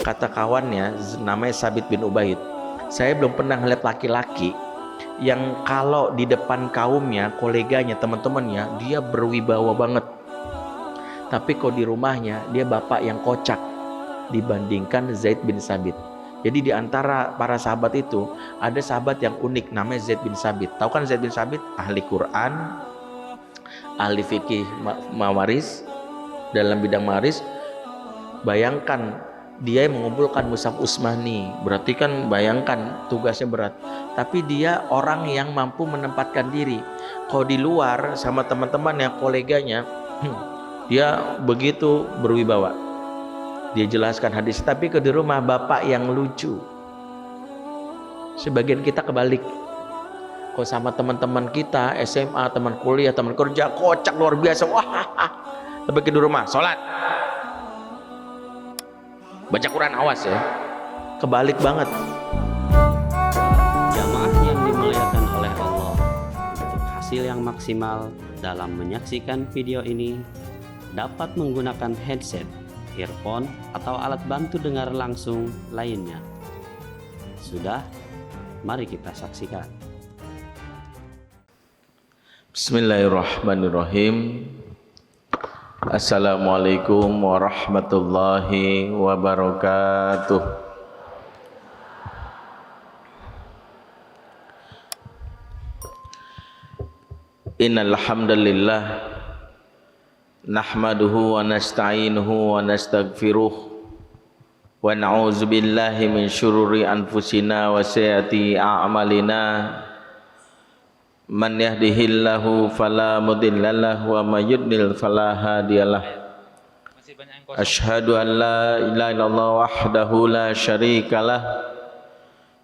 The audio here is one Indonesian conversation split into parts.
Kata kawannya namanya Sabit bin Ubaid, saya belum pernah ngeliat laki-laki yang kalau di depan kaumnya, koleganya, teman-temannya dia berwibawa banget, tapi kok di rumahnya dia bapak yang kocak dibandingkan Zaid bin Sabit. Jadi di antara para sahabat itu ada sahabat yang unik namanya Zaid bin Sabit. Tahu kan Zaid bin Sabit? Ahli Quran, ahli fikih mawaris, dalam bidang mawaris. Bayangkan dia yang mengumpulkan mushaf Utsmani, berarti kan bayangkan tugasnya berat. Tapi dia orang yang mampu menempatkan diri. Kalau di luar sama teman-teman yang koleganya, dia begitu berwibawa. Dia jelaskan hadis, tapi ke di rumah bapak yang lucu. Sebagian kita kebalik. Kalau sama teman-teman kita SMA, teman kuliah, teman kerja, kocak luar biasa. Wah, tapi ke di rumah sholat, baca Quran, awas ya, kebalik banget. Jamaah yang dimuliakan oleh Allah, untuk hasil yang maksimal dalam menyaksikan video ini dapat menggunakan headset, earphone, atau alat bantu dengar langsung lainnya. Sudah, mari kita saksikan. Bismillahirrahmanirrahim. Assalamualaikum warahmatullahi wabarakatuh. Innal hamdalillah nahmaduhu wa nasta'inuhu wa nastaghfiruh wa na'udzu billahi min syururi anfusina wa sayyiati a'malina. Man yahdihillahu fala mudhillalah wa may yudlil fala hadiyalah. Asyhadu an la ilaha illallah wahdahu la syarikalah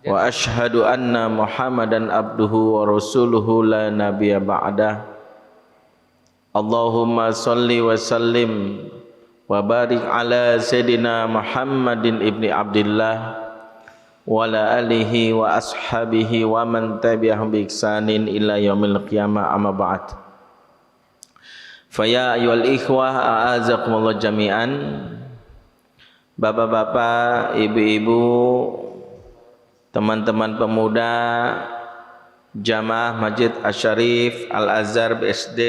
wa asyhadu anna Muhammadan abduhu wa rasuluhu la nabiyya ba'dah. Allahumma shalli wa sallim wa barik ala sayyidina Muhammadin ibni Abdillah wa ala alihi wa ashabihi wa man tabi'ahum bi ihsanin ila yaumil qiyamah, amma ba'd. Fa ya ayyuhal ikhwah a'azakumullah jami'an. Bapak-bapak, ibu-ibu, teman-teman pemuda jamaah Masjid Asy-Syarif Al-Azhar BSD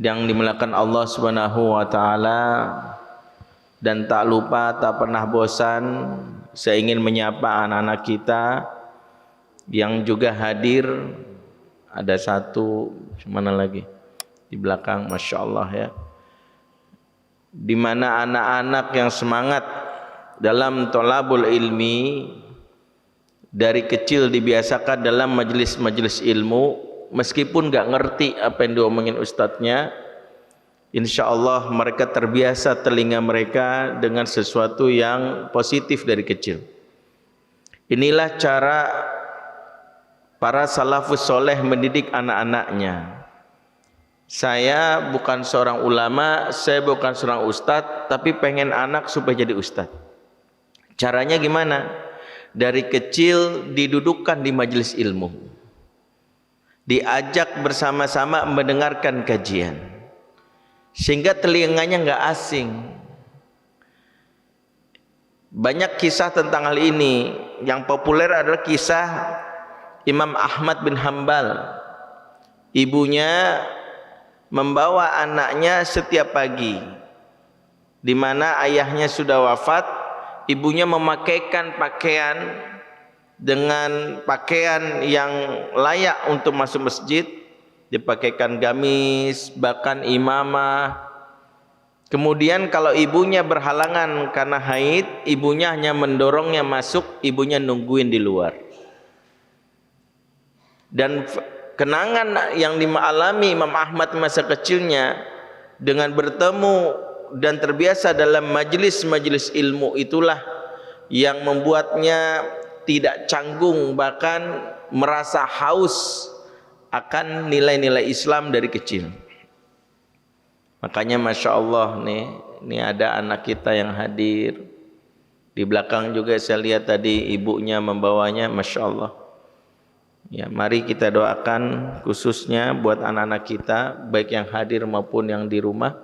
yang dimuliakan Allah Subhanahu wa taala, dan tak lupa tak pernah bosan saya ingin menyapa anak-anak kita yang juga hadir. Ada satu, mana lagi di belakang, Masya Allah ya, di mana anak-anak yang semangat dalam thalabul ilmi, dari kecil dibiasakan dalam majelis-majelis ilmu, meskipun gak ngerti apa yang diomongin ustadznya, insya Allah mereka terbiasa telinga mereka dengan sesuatu yang positif dari kecil. Inilah cara para salafus soleh mendidik anak-anaknya. Saya bukan seorang ulama, saya bukan seorang ustadz, tapi pengen anak supaya jadi ustadz. Caranya gimana? Dari kecil didudukkan di majelis ilmu, diajak bersama-sama mendengarkan kajian, sehingga telinganya nggak asing. Banyak kisah tentang hal ini. Yang populer adalah kisah Imam Ahmad bin Hambal. Ibunya membawa anaknya setiap pagi, di mana ayahnya sudah wafat. Ibunya memakaikan pakaian dengan pakaian yang layak untuk masuk masjid, dipakaikan gamis, bahkan imamah. Kemudian kalau ibunya berhalangan karena haid, ibunya hanya mendorongnya masuk, ibunya nungguin di luar. Dan kenangan yang dialami Imam Ahmad masa kecilnya dengan bertemu dan terbiasa dalam majelis-majelis ilmu itulah yang membuatnya tidak canggung, bahkan merasa haus akan nilai-nilai Islam dari kecil. Makanya Masya Allah nih, ini ada anak kita yang hadir. Di belakang juga saya lihat tadi ibunya membawanya, Masya Allah. Ya, mari kita doakan khususnya buat anak-anak kita, baik yang hadir maupun yang di rumah.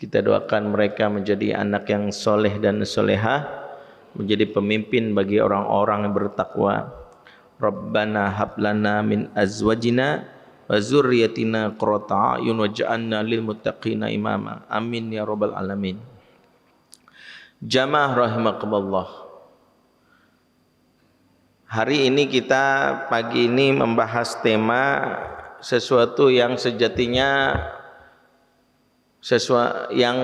Kita doakan mereka menjadi anak yang soleh dan solehah, menjadi pemimpin bagi orang-orang yang bertakwa. Rabbana hablana min azwajina wa zurriyatina qurrata a'yun waj'alna lil muttaqina imama. Amin ya rabbal alamin. Jamaah rahimakumullah. Hari ini kita pagi ini membahas tema sesuatu yang sejatinya yang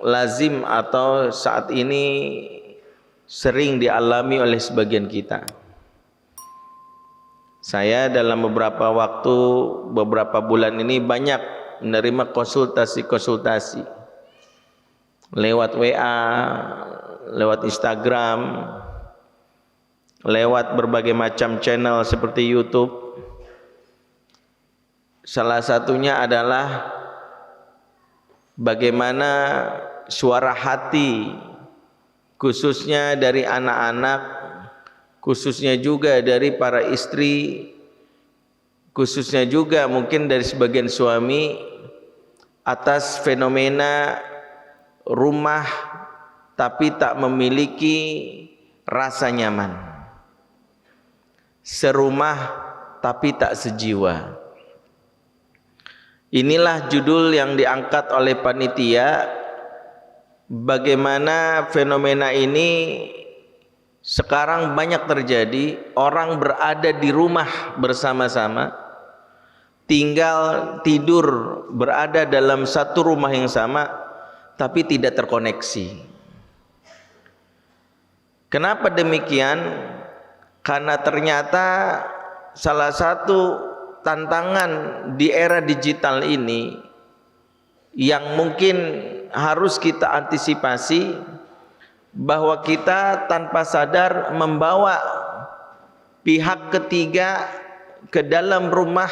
lazim atau saat ini sering dialami oleh sebagian kita. Saya dalam beberapa waktu, beberapa bulan ini banyak menerima konsultasi-konsultasi lewat WA, lewat Instagram, lewat berbagai macam channel seperti YouTube. Salah satunya adalah bagaimana suara hati, khususnya dari anak-anak, khususnya juga dari para istri, khususnya juga mungkin dari sebagian suami, atas fenomena rumah tapi tak memiliki rasa nyaman, serumah tapi tak sejiwa. Inilah judul yang diangkat oleh panitia, bagaimana fenomena ini sekarang banyak terjadi. Orang berada di rumah bersama-sama, tinggal tidur berada dalam satu rumah yang sama, tapi tidak terkoneksi. Kenapa demikian? Karena ternyata salah satu tantangan di era digital ini yang mungkin harus kita antisipasi, bahwa kita tanpa sadar membawa pihak ketiga ke dalam rumah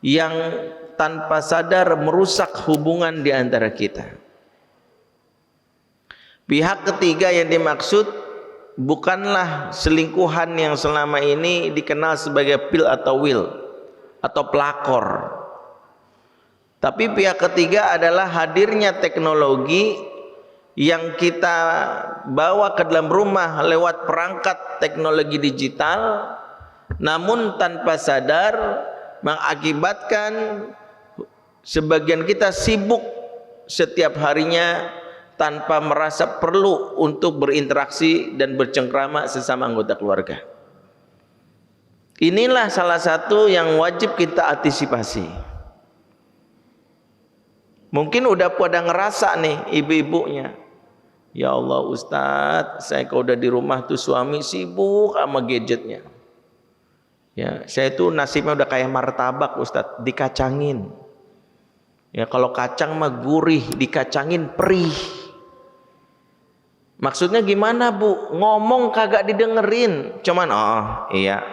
yang tanpa sadar merusak hubungan di antara kita. Pihak ketiga yang dimaksud bukanlah selingkuhan yang selama ini dikenal sebagai pil atau will atau pelakor, tapi pihak ketiga adalah hadirnya teknologi yang kita bawa ke dalam rumah lewat perangkat teknologi digital, namun tanpa sadar mengakibatkan sebagian kita sibuk setiap harinya tanpa merasa perlu untuk berinteraksi dan bercengkrama sesama anggota keluarga. Inilah salah satu yang wajib kita antisipasi. Mungkin udah pada ngerasa nih ibu-ibunya, ya Allah Ustadz, saya kalau udah di rumah tuh suami sibuk sama gadgetnya. Ya, saya tuh nasibnya udah kayak martabak Ustadz, dikacangin. Ya, kalau kacang mah gurih, dikacangin perih. Maksudnya gimana Bu? Ngomong kagak didengerin, cuman oh iya.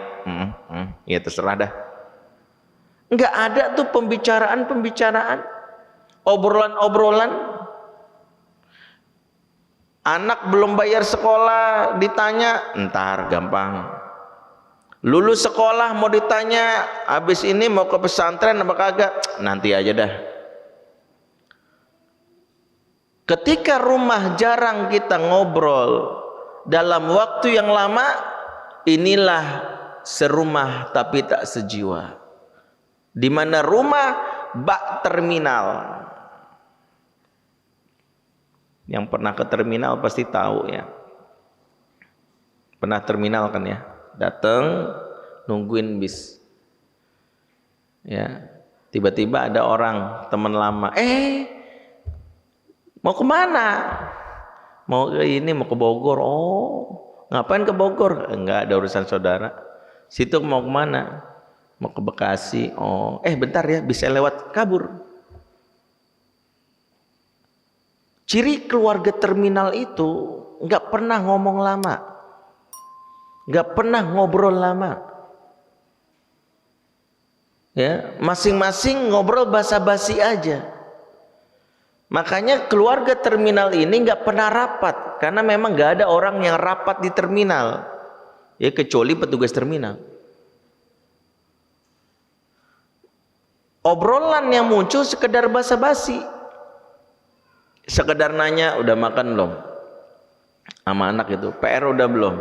Ya terserah dah. Enggak ada tuh pembicaraan, obrolan. Anak belum bayar sekolah ditanya, entar gampang. Lulus sekolah mau ditanya, habis ini mau ke pesantren apa kagak? Nanti aja dah. Ketika rumah jarang kita ngobrol dalam waktu yang lama, inilah serumah tapi tak sejiwa. Di mana rumah bak terminal. Yang pernah ke terminal pasti tahu ya. Pernah terminal kan ya? Datang nungguin bis. Ya, tiba-tiba ada orang teman lama. Mau kemana? Mau ke ini, mau ke Bogor. Oh, ngapain ke Bogor? Enggak ada urusan saudara. Situ mau kemana? Mau ke Bekasi. Oh, bentar ya, bisa lewat, kabur. Ciri keluarga terminal itu nggak pernah ngomong lama, nggak pernah ngobrol lama. Ya, masing-masing ngobrol basa-basi aja. Makanya keluarga terminal ini nggak pernah rapat, karena memang nggak ada orang yang rapat di terminal, ya kecuali petugas terminal. Obrolan yang muncul sekedar basa-basi. sekedar nanya udah makan belum sama anak itu, PR udah belum,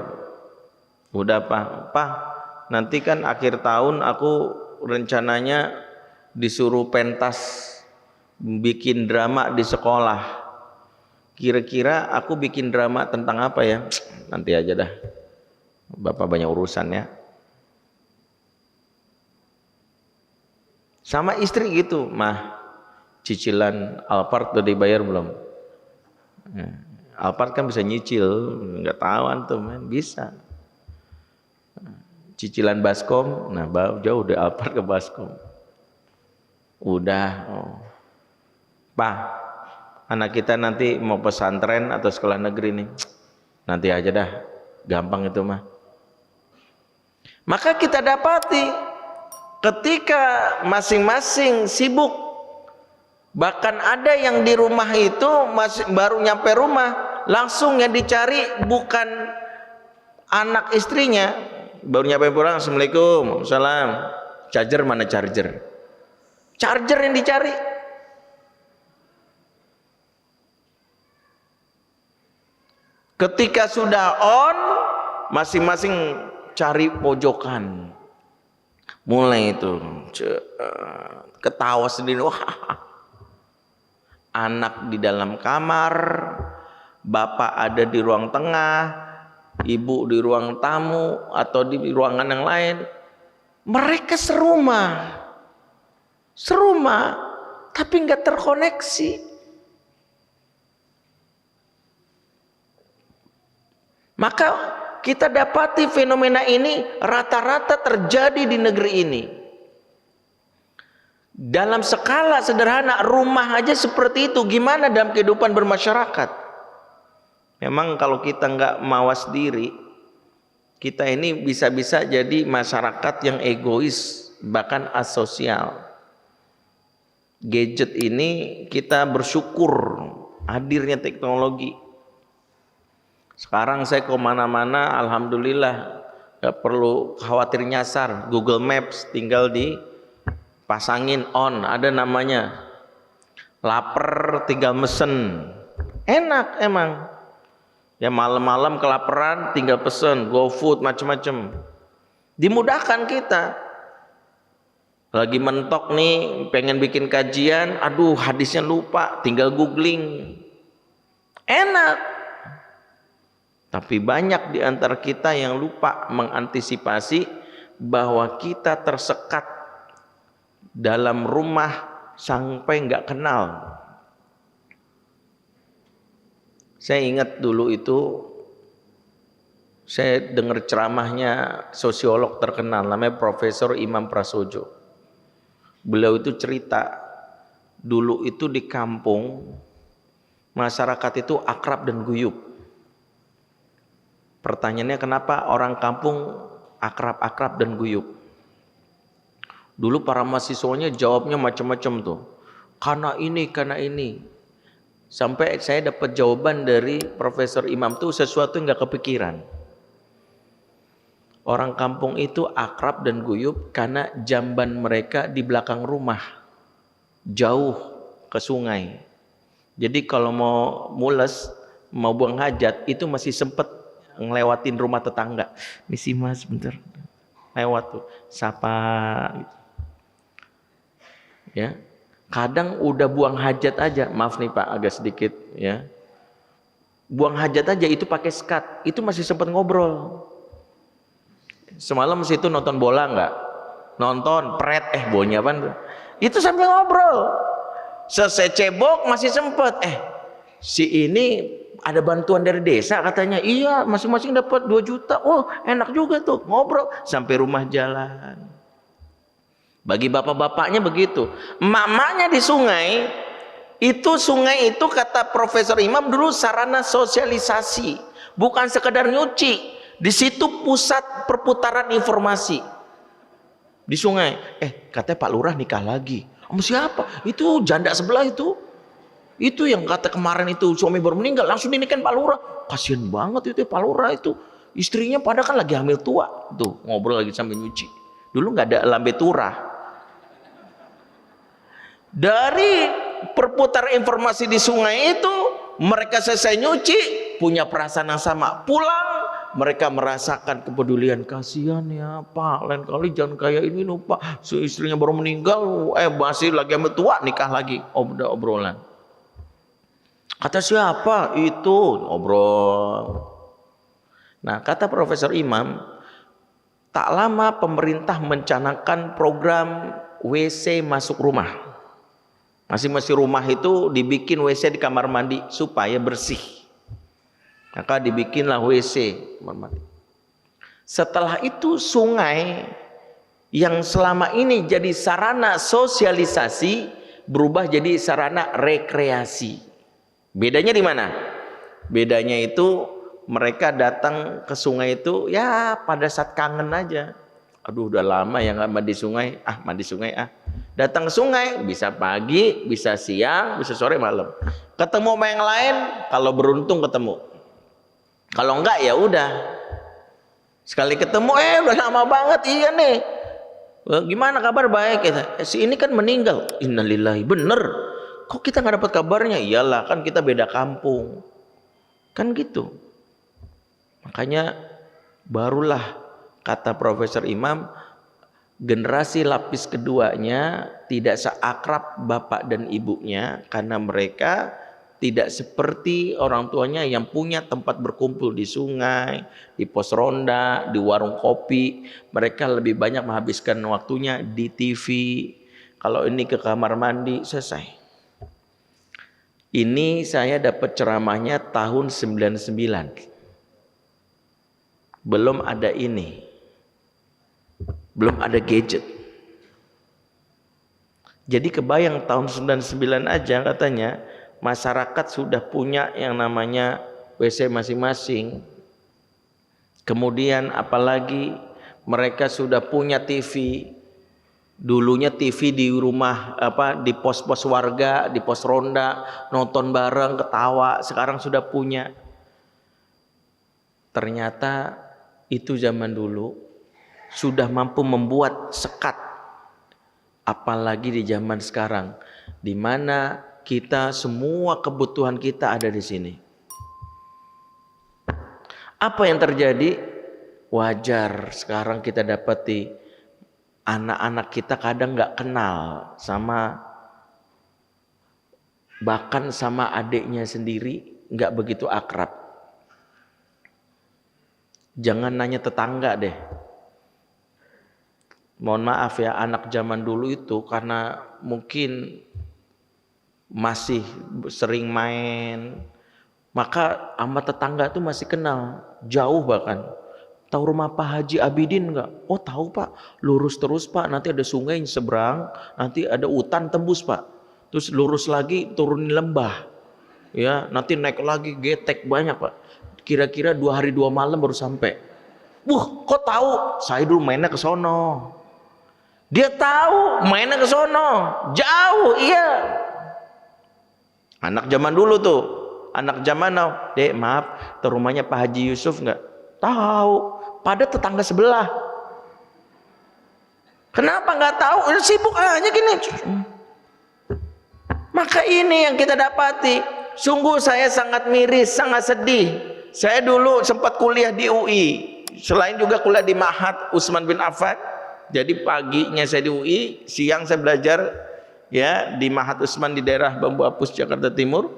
udah Pak, nanti kan akhir tahun aku rencananya disuruh pentas bikin drama di sekolah, kira-kira aku bikin drama tentang apa ya? Nanti aja dah, Bapak banyak urusan ya. Sama istri gitu, Mah, cicilan Alphard udah dibayar belum? Alphard kan bisa nyicil, nggak tahu antum kan, bisa. Cicilan Baskom, nah jauh dari Alphard ke Baskom. Udah, Pak, anak kita nanti mau pesantren atau sekolah negeri nih, nanti aja dah, gampang itu mah. Maka kita dapati ketika masing-masing sibuk, bahkan ada yang di rumah itu masih baru nyampe rumah, langsung yang dicari bukan anak istrinya, baru nyampe pulang, Assalamualaikum, salam, charger mana charger? Charger yang dicari. Ketika sudah on, masing-masing cari pojokan. Mulai itu ketawa sendiri, wah, anak di dalam kamar, bapak ada di ruang tengah, ibu di ruang tamu atau di ruangan yang lain. Mereka serumah, tapi nggak terkoneksi. Maka kita dapati fenomena ini rata-rata terjadi di negeri ini. Dalam skala sederhana, rumah aja seperti itu. Gimana dalam kehidupan bermasyarakat? Memang kalau kita nggak mawas diri, kita ini bisa-bisa jadi masyarakat yang egois, bahkan asosial. Gadget ini kita bersyukur hadirnya teknologi. Sekarang saya kemana-mana, alhamdulillah gak perlu khawatir nyasar. Google Maps tinggal dipasangin on, ada namanya. Laper tinggal mesen, enak emang. Ya malam-malam kelaparan tinggal pesen, GoFood macam-macam. Dimudahkan kita. Lagi mentok nih, pengen bikin kajian, aduh hadisnya lupa, tinggal googling. Enak. Tapi banyak di antara kita yang lupa mengantisipasi bahwa kita tersekat dalam rumah sampai nggak kenal. Saya ingat dulu itu, saya dengar ceramahnya sosiolog terkenal, namanya Profesor Imam Prasojo. Beliau itu cerita, dulu itu di kampung, masyarakat itu akrab dan guyup. Pertanyaannya kenapa orang kampung akrab-akrab dan guyup? Dulu para mahasiswanya jawabnya macam-macam tuh. Karena ini. Sampai saya dapat jawaban dari Profesor Imam tuh sesuatu yang gak kepikiran. Orang kampung itu akrab dan guyup karena jamban mereka di belakang rumah, jauh ke sungai. Jadi kalau mau mules, mau buang hajat, itu masih sempet ngelewatin rumah tetangga. Misi mas bentar, lewat tuh, sapa. Ya, kadang udah buang hajat aja, maaf nih Pak agak sedikit ya. Buang hajat aja itu pakai skat, itu masih sempet ngobrol. Semalam situ nonton bola nggak? Nonton, pret, bonya apaan? Itu sambil ngobrol. Selesai cebok masih sempet, si ini ada bantuan dari desa katanya. Iya, masing-masing dapat 2 juta. Oh, enak juga tuh, ngobrol sampai rumah jalan. Bagi bapak-bapaknya begitu. Emak-emaknya di sungai itu kata Profesor Imam dulu sarana sosialisasi, bukan sekedar nyuci. Di situ pusat perputaran informasi di sungai. Katanya Pak Lurah nikah lagi. Sama siapa? Itu janda sebelah itu yang kata kemarin itu suami baru meninggal langsung dinikahin Pak Lurah. Kasian banget itu Pak Lurah itu. Istrinya pada kan lagi hamil tua. Tuh ngobrol lagi sambil nyuci. Dulu nggak ada lambe turah. Dari perputar informasi di sungai itu, mereka selesai nyuci punya perasaan yang sama, pulang mereka merasakan kepedulian. Kasihan ya Pak, lain kali jangan kayak ini loh Pak, istrinya baru meninggal, masih lagi ambil tua, nikah lagi. Udah obrolan. Kata siapa? Itu obrol. Nah, kata Profesor Imam, tak lama pemerintah mencanangkan program WC masuk rumah. Masing-masing rumah itu dibikin WC di kamar mandi supaya bersih. Maka dibikinlah WC kamar mandi. Setelah itu sungai yang selama ini jadi sarana sosialisasi berubah jadi sarana rekreasi. Bedanya di mana? Bedanya itu mereka datang ke sungai itu ya pada saat kangen aja. Aduh udah lama ya nggak mandi sungai. Mandi sungai Datang ke sungai bisa pagi, bisa siang, bisa sore, malam. Ketemu sama yang lain, kalau beruntung ketemu. Kalau enggak ya udah. Sekali ketemu udah lama banget, iya nih. Gimana kabar? Baik. Si ini kan meninggal. Innalillahi, bener. Kok kita nggak dapat kabarnya? Iyalah kan kita beda kampung. Kan gitu. Makanya barulah kata Profesor Imam, generasi lapis keduanya tidak seakrab bapak dan ibunya karena mereka tidak seperti orang tuanya yang punya tempat berkumpul di sungai, di pos ronda, di warung kopi. Mereka lebih banyak menghabiskan waktunya di TV. Kalau ini ke kamar mandi, selesai. Ini saya dapat ceramahnya tahun 99. Belum ada ini. Belum ada gadget. Jadi kebayang tahun 99 aja katanya masyarakat sudah punya yang namanya WC masing-masing. Kemudian apalagi mereka sudah punya TV. Dulunya TV di rumah di pos-pos warga, di pos ronda, nonton bareng, ketawa. Sekarang sudah punya. Ternyata itu zaman dulu sudah mampu membuat sekat. Apalagi di zaman sekarang, di mana kita semua kebutuhan kita ada di sini. Apa yang terjadi? Wajar sekarang kita dapati anak-anak kita kadang nggak kenal sama, bahkan sama adiknya sendiri nggak begitu akrab. Jangan nanya tetangga deh. Mohon maaf ya, anak zaman dulu itu karena mungkin masih sering main, maka sama tetangga tuh masih kenal, jauh bahkan. Tahu rumah Pak Haji Abidin nggak? Oh tahu Pak, lurus terus Pak, nanti ada sungai yang seberang, nanti ada hutan tembus Pak. Terus lurus lagi turunin lembah, ya nanti naik lagi getek banyak Pak. Kira-kira 2 hari 2 malam baru sampai. Kok tahu? Saya dulu mainnya ke sono. Dia tahu mainnya ke sono, jauh, iya. Anak zaman dulu tuh, anak zaman now. Dek maaf, ke rumahnya Pak Haji Yusuf nggak? Tahu. Pada tetangga sebelah. Kenapa nggak tahu? Sibuk aja gini. Maka ini yang kita dapati. Sungguh saya sangat miris, sangat sedih. Saya dulu sempat kuliah di UI. Selain juga kuliah di Ma'had Utsman bin Affan. Jadi paginya saya di UI, siang saya belajar ya di Ma'had Utsman di daerah Bambu Apus Jakarta Timur.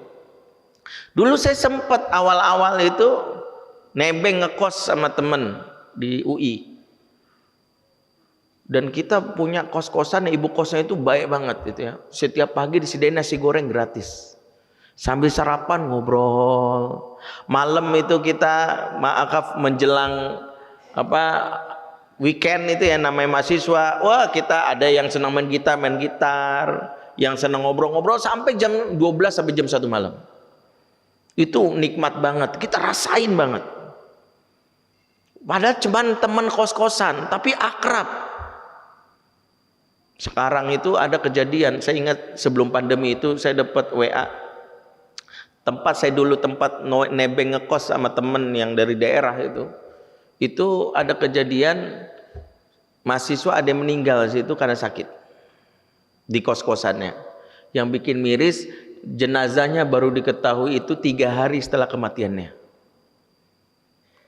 Dulu saya sempat awal-awal itu nebeng ngekos sama temen di UI. Dan kita punya kos-kosan, ibu kosnya itu baik banget gitu ya. Setiap pagi disediain nasi goreng gratis. Sambil sarapan ngobrol. Malam itu kita menjelang weekend itu ya namanya mahasiswa. Wah, kita ada yang senang main gitar, yang senang ngobrol-ngobrol sampai jam 12 sampai jam 1 malam. Itu nikmat banget, kita rasain banget. Padahal cuman teman kos-kosan, tapi akrab. Sekarang itu ada kejadian, saya ingat sebelum pandemi itu saya dapat WA. Saya dulu tempat nebeng ngekos sama temen yang dari daerah itu. Itu ada kejadian mahasiswa ada yang meninggal situ karena sakit di kos-kosannya. yang bikin miris, jenazahnya baru diketahui itu 3 hari setelah kematiannya.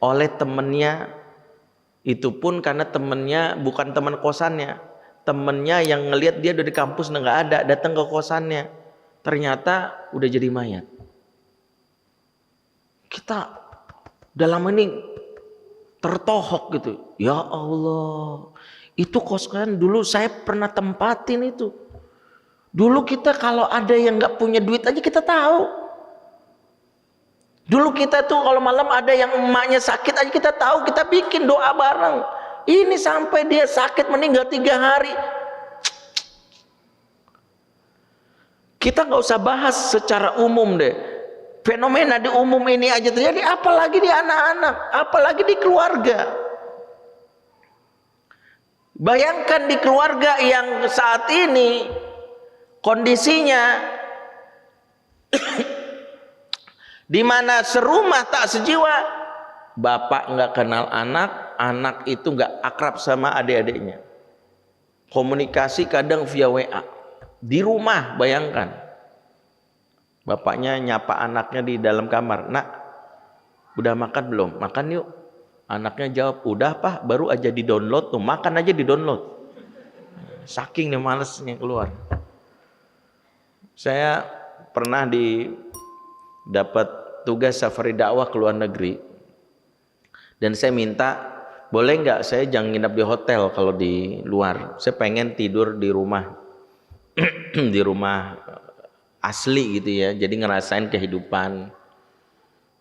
Oleh temennya, itu pun karena temennya bukan teman kosannya. Temennya yang ngelihat dia udah di kampus udah nggak ada, datang ke kosannya. Ternyata udah jadi mayat. Kita dalam ini tertohok gitu. Ya Allah, itu kosan dulu saya pernah tempatin itu. Dulu kita kalau ada yang nggak punya duit aja kita tahu. Dulu kita tuh kalau malam ada yang emaknya sakit aja kita tahu, kita bikin doa bareng. Ini sampai dia sakit meninggal 3 hari. Kita nggak usah bahas secara umum deh. Fenomena di umum ini aja terjadi, apalagi di anak-anak, apalagi di keluarga. Bayangkan di keluarga yang saat ini kondisinya di mana serumah tak sejiwa, bapak nggak kenal anak, anak itu nggak akrab sama adik-adiknya. Komunikasi kadang via WA. Di rumah bayangkan, bapaknya nyapa anaknya di dalam kamar, nak, udah makan belum? Makan yuk. Anaknya jawab, udah pak, baru aja di download tuh, makan aja di download. Saking nih malesnya keluar. Saya pernah dapat tugas safari dakwah ke luar negeri, dan saya minta boleh nggak saya jangan nginap di hotel kalau di luar, saya pengen tidur di rumah di rumah asli gitu ya, jadi ngerasain kehidupan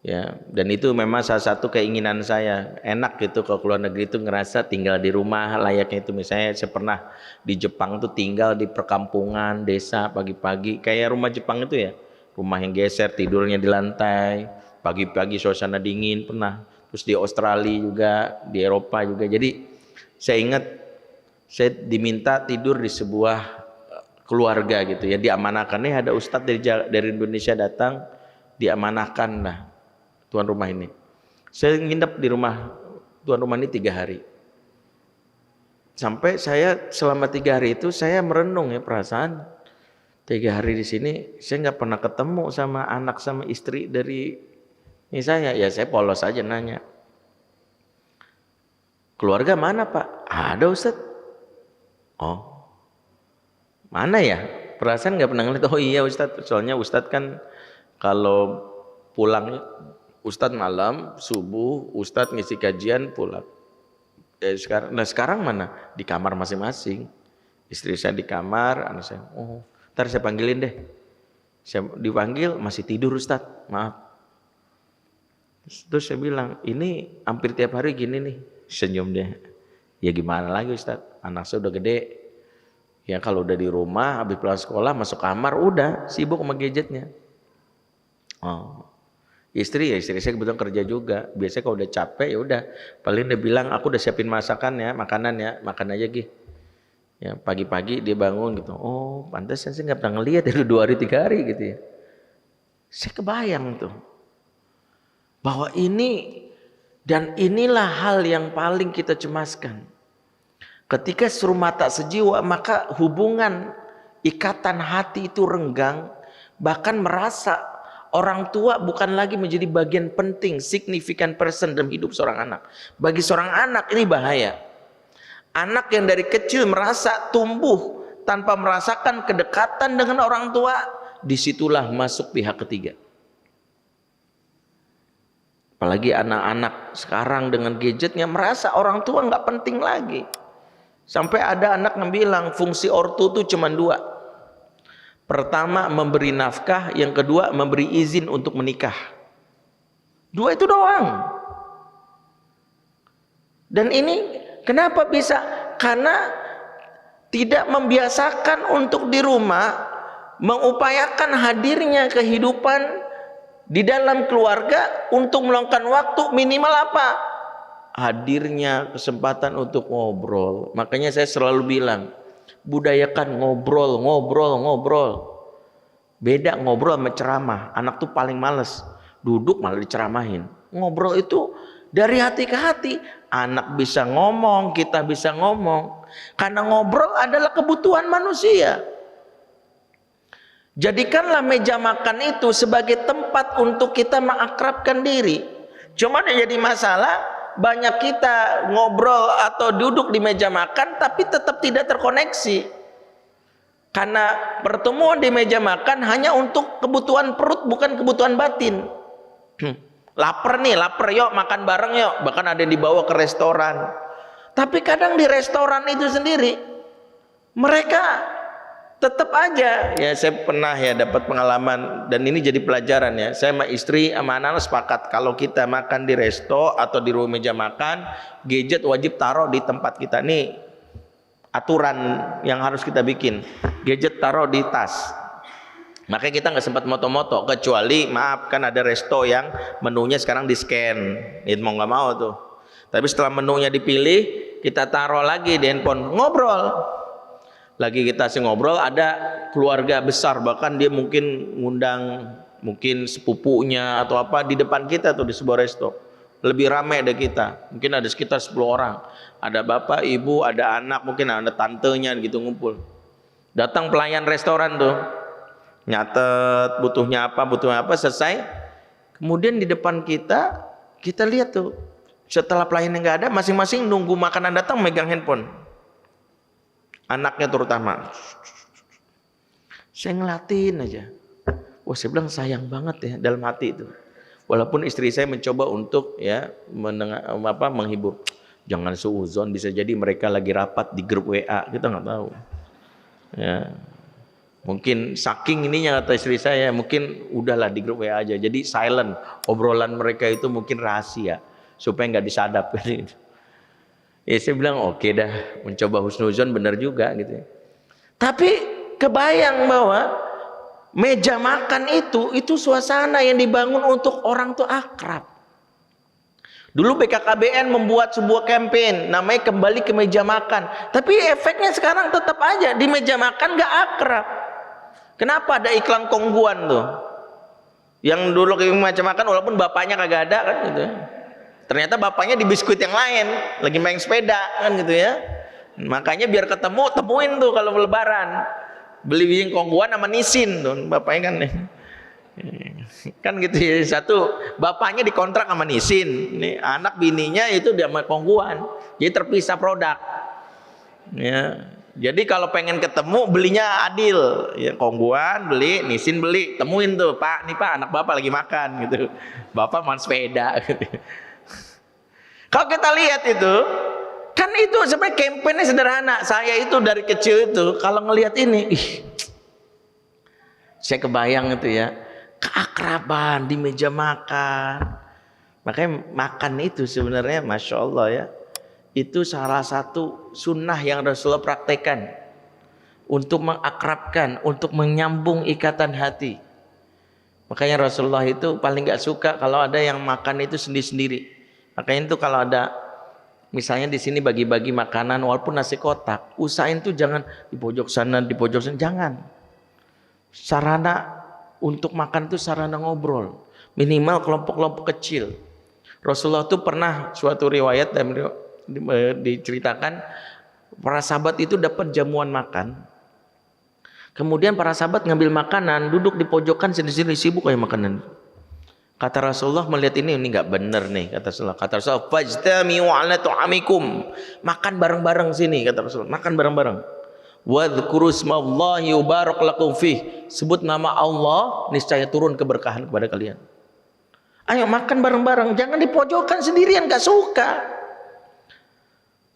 ya. Dan itu memang salah satu keinginan saya, enak gitu kalau keluar negeri itu ngerasa tinggal di rumah layaknya itu. Misalnya saya pernah di Jepang tuh tinggal di perkampungan desa, pagi-pagi kayak rumah Jepang itu ya, rumah yang geser, tidurnya di lantai, pagi-pagi suasana dingin pernah. Terus di Australia juga, di Eropa juga. Jadi saya ingat saya diminta tidur di sebuah keluarga gitu ya, diamanahkan. Nih ada ustadz dari Indonesia datang, diamanahkan lah tuan rumah ini. Saya nginep di rumah tuan rumah ini 3 hari. Sampai saya selama 3 hari itu saya merenung ya, perasaan 3 hari di sini saya nggak pernah ketemu sama anak sama istri dari ini saya. Ya saya polos aja nanya, keluarga mana pak? Ada ustadz. Oh, mana ya? Perasaan nggak pernah ngeliat. Oh iya ustadz, soalnya ustadz kan kalau pulang, ustadz malam subuh, ustadz ngisi kajian pulang. Sekarang mana? Di kamar masing-masing. Istri saya di kamar, anak saya. Oh, ntar saya panggilin deh. Saya dipanggil masih tidur ustadz, maaf. Terus saya bilang, ini hampir tiap hari gini nih. Senyum deh. Ya gimana lagi ustadz? Anak saya udah gede. Ya kalau udah di rumah, habis pulang sekolah, masuk kamar, udah sibuk sama gadgetnya. Oh, istri saya kebetulan kerja juga. Biasanya kalau udah capek ya udah, paling dia bilang aku udah siapin masakan ya, makanan ya, makan aja Gi. Ya pagi-pagi dia bangun gitu. Oh, pantas saya nggak pernah ngelihat dari 2 hari 3 hari gitu ya. Saya kebayang tuh bahwa ini dan inilah hal yang paling kita cemaskan. Ketika serumah tak sejiwa, maka hubungan ikatan hati itu renggang, bahkan merasa orang tua bukan lagi menjadi bagian penting, significant person dalam hidup seorang anak. Bagi seorang anak ini bahaya. Anak yang dari kecil merasa tumbuh tanpa merasakan kedekatan dengan orang tua, disitulah masuk pihak ketiga. Apalagi anak-anak sekarang dengan gadgetnya merasa orang tua nggak penting lagi. Sampai ada anak yang bilang fungsi ortu itu cuma 2. Pertama memberi nafkah, yang kedua memberi izin untuk menikah. 2 itu doang. Dan ini kenapa bisa? Karena tidak membiasakan untuk di rumah mengupayakan hadirnya kehidupan di dalam keluarga untuk meluangkan waktu minimal apa? Hadirnya kesempatan untuk ngobrol. Makanya saya selalu bilang, budayakan ngobrol. Beda ngobrol sama ceramah. Anak tuh paling males, duduk malah diceramahin. Ngobrol itu dari hati ke hati. Anak bisa ngomong, kita bisa ngomong. Karena ngobrol adalah kebutuhan manusia. Jadikanlah meja makan itu sebagai tempat untuk kita mengakrabkan diri. Cuma yang jadi masalah, banyak kita ngobrol atau duduk di meja makan tapi tetap tidak terkoneksi. Karena pertemuan di meja makan hanya untuk kebutuhan perut, bukan kebutuhan batin. Lapar nih, lapar, yuk makan bareng yuk. Bahkan ada yang dibawa ke restoran. Tapi kadang di restoran itu sendiri mereka tetap aja, ya saya pernah ya dapat pengalaman, dan ini jadi pelajaran ya. Saya sama istri sama anak sepakat kalau kita makan di resto atau di rumah meja makan, gadget wajib taruh di tempat kita. Nih aturan yang harus kita bikin, gadget taruh di tas. Makanya kita nggak sempat moto-moto, kecuali maaf kan ada resto yang menunya sekarang di scan, itu mau nggak mau tuh. Tapi setelah menunya dipilih, kita taruh lagi di handphone, ngobrol. Lagi kita ngobrol, ada keluarga besar, bahkan dia mungkin ngundang mungkin sepupunya atau apa di depan kita tuh di sebuah resto. Lebih ramai dari kita, mungkin ada sekitar 10 orang. Ada bapak, ibu, ada anak, mungkin ada tantenya gitu ngumpul. Datang pelayan restoran tuh, nyatet butuhnya apa, selesai. Kemudian di depan kita lihat tuh, setelah pelayan yang nggak ada, masing-masing nunggu makanan datang megang handphone. Anaknya terutama, saya ngelatin aja. Wah, saya bilang sayang banget ya dalam hati itu. Walaupun istri saya mencoba untuk ya menghibur. Jangan suuzon, bisa jadi mereka lagi rapat di grup WA, kita nggak tahu. Ya, mungkin saking ininya kata istri saya, mungkin udahlah di grup WA aja. Jadi silent, obrolan mereka itu mungkin rahasia supaya nggak disadap. Ya saya bilang oke dah, mencoba husnuzon benar juga gitu. Tapi kebayang bahwa meja makan itu suasana yang dibangun untuk orang tuh akrab. Dulu BKKBN membuat sebuah campaign namanya kembali ke meja makan. Tapi efeknya sekarang tetap aja di meja makan gak akrab. Kenapa ada iklan kongguan tuh? Yang dulu ke meja makan walaupun bapaknya kagak ada kan gitu. Ternyata bapaknya di biskuit yang lain, lagi main sepeda kan gitu ya. Makanya biar ketemu, temuin tuh kalau lebaran. Beli biji kongguan sama nisin tuh, bapaknya kan. Kan gitu ya, satu bapaknya dikontrak sama nisin, nih anak bininya itu dia sama kongguan. Jadi terpisah produk. Ya. Jadi kalau pengen ketemu belinya adil, ya kongguan beli, nisin beli, temuin tuh, Pak, nih Pak anak bapak lagi makan gitu. Bapak main sepeda gitu. Kalau kita lihat itu, kan itu sebenarnya kampanye sederhana. Saya itu dari kecil itu kalau ngelihat ini, saya kebayang itu ya, keakraban di meja makan. Makanya makan itu sebenarnya, masya Allah ya, itu salah satu sunnah yang Rasulullah praktekkan untuk mengakrabkan, untuk menyambung ikatan hati. Makanya Rasulullah itu paling gak suka kalau ada yang makan itu sendiri-sendiri. Makanya itu kalau ada misalnya di sini bagi-bagi makanan walaupun nasi kotak, usahain tuh jangan di pojok sana, jangan. Sarana untuk makan itu sarana ngobrol, minimal kelompok-kelompok kecil. Rasulullah tuh pernah suatu riwayat dan diceritakan para sahabat itu dapat jamuan makan. Kemudian para sahabat ngambil makanan, duduk di pojokan sendiri-sendiri sibuk kayak makanan. Kata Rasulullah melihat ini nggak benar nih, kata Rasulullah. Kata Rasulullah, fajtami'u 'ala tu'amikum. Makan bareng-bareng sini, kata Rasulullah. Makan bareng-bareng. Wadhkuru ismallahi yubarak lakum fih. Sebut nama Allah, niscaya turun keberkahan kepada kalian. Ayo makan bareng-bareng, jangan di pojokan sendirian, nggak suka.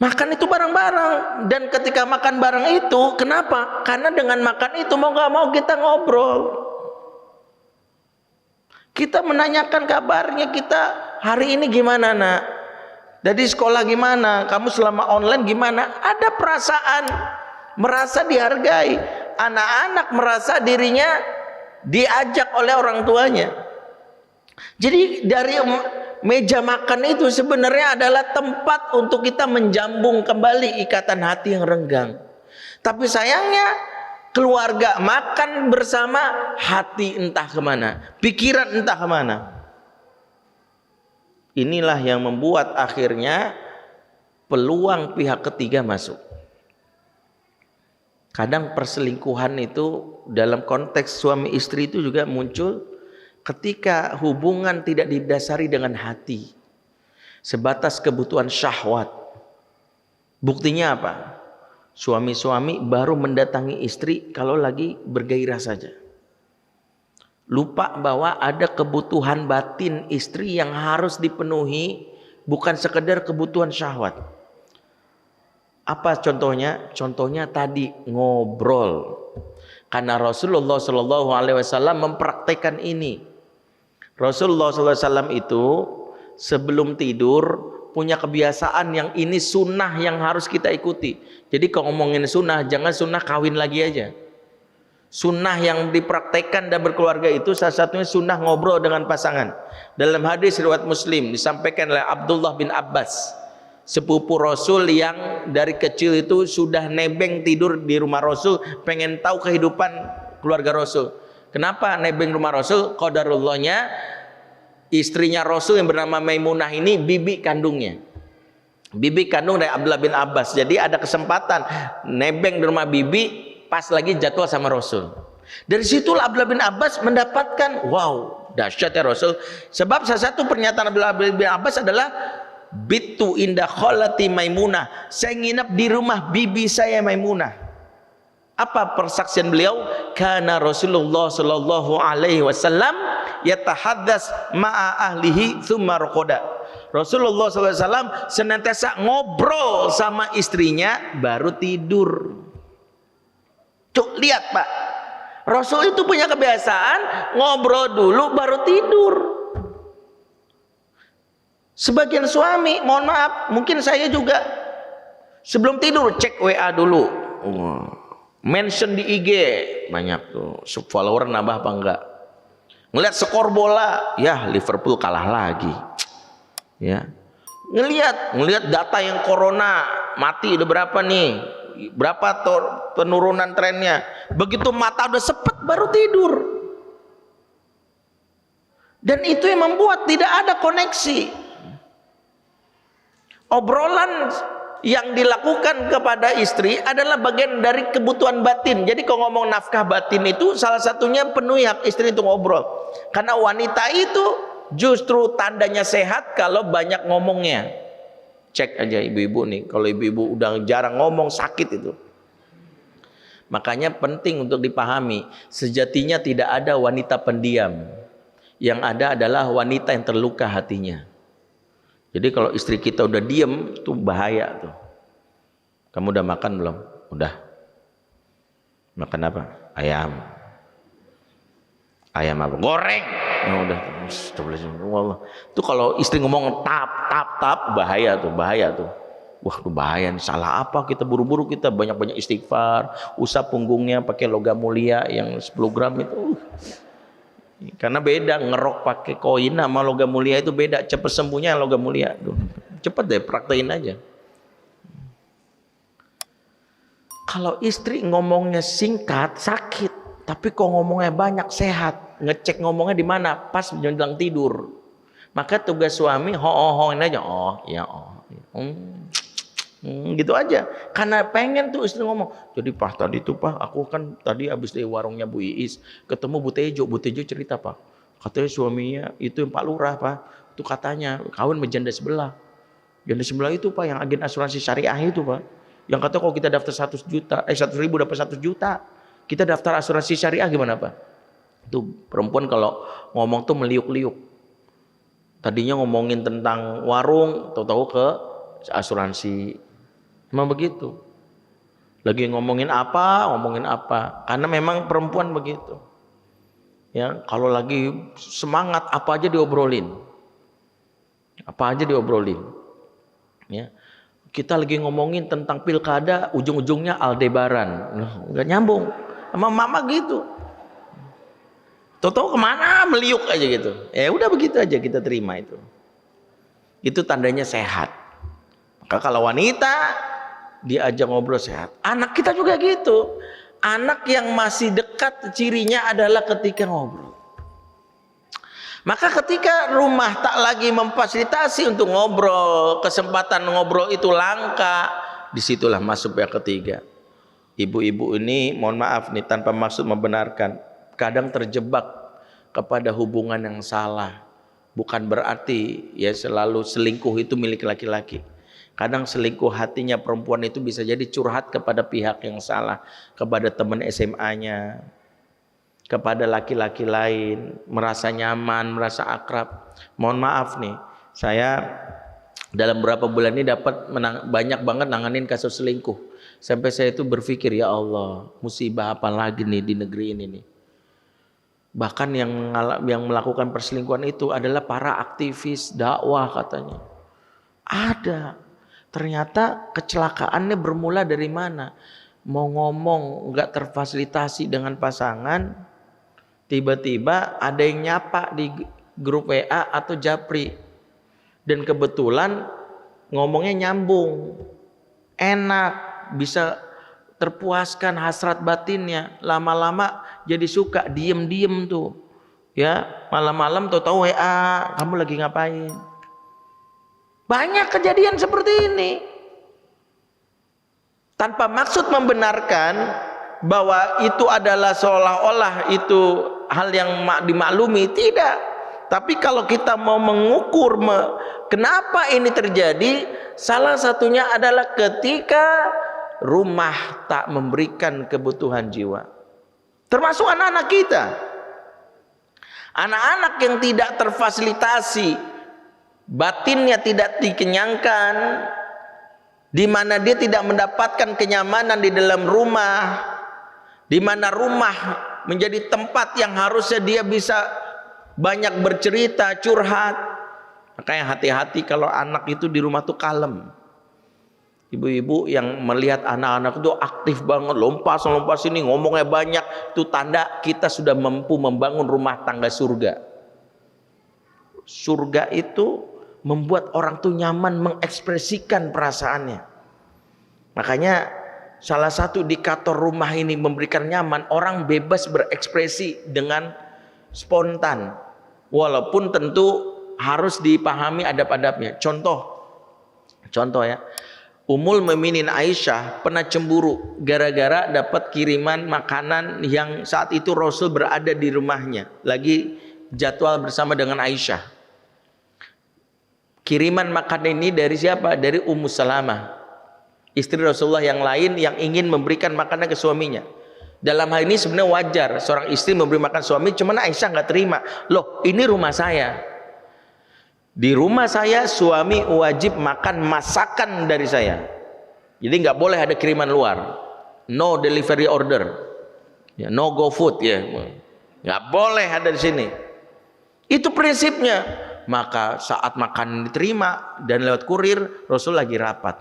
Makan itu bareng-bareng, dan ketika makan bareng itu, kenapa? Karena dengan makan itu mau nggak mau kita ngobrol. Kita menanyakan kabarnya kita hari ini gimana nak? Dari sekolah gimana? Kamu selama online gimana? Ada perasaan merasa dihargai. Anak-anak merasa dirinya diajak oleh orang tuanya. Jadi dari meja makan itu sebenarnya adalah tempat untuk kita menjambung kembali ikatan hati yang renggang. Tapi sayangnya keluarga makan bersama, hati entah kemana, pikiran entah kemana. Inilah yang membuat akhirnya peluang pihak ketiga masuk. Kadang perselingkuhan itu dalam konteks suami istri itu juga muncul ketika hubungan tidak didasari dengan hati, sebatas kebutuhan syahwat. Buktinya apa? Suami-suami baru mendatangi istri kalau lagi bergairah saja. Lupa bahwa ada kebutuhan batin istri yang harus dipenuhi, bukan sekedar kebutuhan syahwat. Apa contohnya? Contohnya tadi ngobrol. Karena Rasulullah SAW mempraktekkan ini. Rasulullah SAW itu sebelum tidur punya kebiasaan yang ini sunnah yang harus kita ikuti. Jadi kalau ngomongin sunnah, jangan sunnah kawin lagi aja. Sunnah yang dipraktekkan dan berkeluarga itu salah satunya sunnah ngobrol dengan pasangan. Dalam hadis riwayat Muslim disampaikan oleh Abdullah bin Abbas, sepupu Rasul yang dari kecil itu sudah nebeng tidur di rumah Rasul, pengen tahu kehidupan keluarga Rasul. Kenapa nebeng rumah Rasul? Qadarullahnya istrinya Rasul yang bernama Maimunah ini bibi kandungnya. Bibi kandung dari Abdullah bin Abbas. Jadi ada kesempatan nebeng di rumah bibi pas lagi jadwal sama Rasul. Dari situlah Abdullah bin Abbas mendapatkan, wow, dahsyatnya Rasul. Sebab salah satu pernyataan Abdullah bin Abbas adalah bitu indah kholati Maimunah. Saya nginap di rumah bibi saya Maimunah. Apa persaksian beliau? Karena Rasulullah sallallahu alaihi wasallam yatahaddas ma'a ahlihi tsumma raqada. Rasulullah SAW senantiasa ngobrol sama istrinya baru tidur. Cuk, lihat Pak, Rasul itu punya kebiasaan ngobrol dulu baru tidur. Sebagian suami, mohon maaf, mungkin saya juga sebelum tidur cek WA dulu, mention di IG banyak tuh, follower nambah apa enggak, ngelihat skor bola, ya Liverpool kalah lagi, ya, ngelihat data yang corona mati udah berapa nih, berapa penurunan trennya. Begitu mata udah sepet baru tidur. Dan itu yang membuat tidak ada koneksi. Obrolan yang dilakukan kepada istri adalah bagian dari kebutuhan batin. Jadi kalau ngomong nafkah batin itu salah satunya penuhi hak istri itu ngobrol. Karena wanita itu justru tandanya sehat kalau banyak ngomongnya. Cek aja ibu-ibu nih, kalau ibu-ibu udah jarang ngomong sakit itu. Makanya penting untuk dipahami, sejatinya tidak ada wanita pendiam. Yang ada adalah wanita yang terluka hatinya. Jadi kalau istri kita udah diem, itu bahaya tuh. Kamu udah makan belum? Udah. Makan apa? Ayam. Ayam apa? Goreng. Ya udah. Astagfirullah. Itu kalau istri ngomong tap, bahaya tuh, bahaya tuh. Wah, itu bahaya nih. Salah apa? Kita buru-buru kita banyak-banyak istighfar, usap punggungnya pakai logam mulia yang 10 gram itu. Karena beda ngerok pakai koin sama logam mulia itu beda. Cepet sembuhnya logam mulia. Cepet deh praktein aja. Kalau istri ngomongnya singkat sakit, tapi kok ngomongnya banyak sehat. Ngecek ngomongnya di mana? Pas menjelang tidur. Maka tugas suami ho-ho-hoin aja. Oh, ya oh. Gitu aja. Karena pengen tuh istri ngomong. Jadi Pak tadi tuh Pak, aku kan tadi habis dari warungnya Bu Iis ketemu Bu Tejo. Bu Tejo cerita Pak, katanya suaminya itu yang Pak Lurah Pak, itu katanya kawin sama janda sebelah. Janda sebelah itu Pak yang agen asuransi syariah itu Pak, yang kata kalau kita daftar 100 juta, 100 ribu dapat 1 juta, kita daftar asuransi syariah gimana Pak? Itu perempuan kalau ngomong tuh meliuk-liuk. Tadinya ngomongin tentang warung, tahu-tahu ke asuransi. Memang begitu. Lagi ngomongin apa. Karena memang perempuan begitu. Ya, kalau lagi semangat apa aja diobrolin. Ya. Kita lagi ngomongin tentang pilkada, ujung-ujungnya Aldebaran. Enggak nyambung. Sama mama gitu. Tahu-tahu kemana meliuk aja gitu. Ya udah begitu aja kita terima itu. Itu tandanya sehat. Maka kalau wanita diajak ngobrol sehat. Anak kita juga gitu. Anak yang masih dekat cirinya adalah ketika ngobrol. Maka ketika rumah tak lagi memfasilitasi untuk ngobrol, kesempatan ngobrol itu langka, disitulah masuk yang ketiga. ibu-ibu ini, mohon maaf nih, tanpa maksud membenarkan, kadang terjebak kepada hubungan yang salah. Bukan berarti ya selalu selingkuh itu milik laki-laki. Kadang selingkuh hatinya perempuan itu bisa jadi curhat kepada pihak yang salah, kepada teman SMA-nya, kepada laki-laki lain, merasa nyaman, merasa akrab. Mohon maaf nih, saya dalam beberapa bulan ini dapat banyak banget nanganin kasus selingkuh. Sampai saya itu berpikir, ya Allah, musibah apa lagi nih di negeri ini nih. Bahkan yang melakukan perselingkuhan itu adalah para aktivis dakwah katanya. Ada. Ternyata kecelakaannya bermula dari mana? Mau ngomong nggak terfasilitasi dengan pasangan, tiba-tiba ada yang nyapa di grup WA atau Japri, dan kebetulan ngomongnya nyambung, enak, bisa terpuaskan hasrat batinnya. Lama-lama jadi suka, diem-diem tuh ya, malam-malam tahu-tahu WA, kamu lagi ngapain? Banyak kejadian seperti ini. Tanpa maksud membenarkan bahwa itu adalah seolah-olah itu hal yang dimaklumi, tidak. Tapi kalau kita mau mengukur kenapa ini terjadi, salah satunya adalah ketika rumah tak memberikan kebutuhan jiwa. Termasuk anak-anak kita. Anak-anak yang tidak terfasilitasi, batinnya tidak dikenyangkan, di mana dia tidak mendapatkan kenyamanan di dalam rumah, di mana rumah menjadi tempat yang harusnya dia bisa banyak bercerita, curhat. Makanya hati-hati kalau anak itu di rumah tuh kalem. Ibu-ibu yang melihat anak-anak itu aktif banget, lompat sini, ngomongnya banyak, itu tanda kita sudah mampu membangun rumah tangga surga. Surga itu membuat orang tuh nyaman mengekspresikan perasaannya. Makanya salah satu indikator rumah ini memberikan nyaman, orang bebas berekspresi dengan spontan, walaupun tentu harus dipahami adab-adabnya. Contoh ya, Ummul Mukminin Aisyah pernah cemburu gara-gara dapat kiriman makanan yang saat itu Rasul berada di rumahnya, lagi jadwal bersama dengan Aisyah. Kiriman makanan ini dari siapa? Dari Ummu Salamah, istri Rasulullah yang lain yang ingin memberikan makanan ke suaminya. Dalam hal ini sebenarnya wajar seorang istri memberi makan suami, cuman Aisyah nggak terima. Loh, ini rumah saya. Di rumah saya suami wajib makan masakan dari saya. Jadi nggak boleh ada kiriman luar. No delivery order. Ya, no go food ya. Nggak boleh ada di sini. Itu prinsipnya. Maka saat makan diterima dan lewat kurir, Rasul lagi rapat.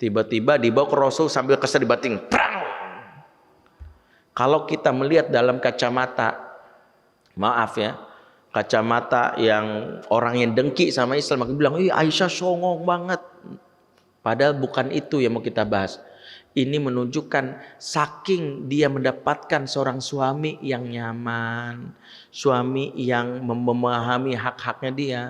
Tiba-tiba dibawa ke Rasul sambil kesel dibating. Prang! Kalau kita melihat dalam kacamata, maaf ya, kacamata yang orang yang dengki sama Islam, maka bilang, ih Aisyah songong banget. Padahal bukan itu yang mau kita bahas. Ini menunjukkan saking dia mendapatkan seorang suami yang nyaman, suami yang memahami hak-haknya dia,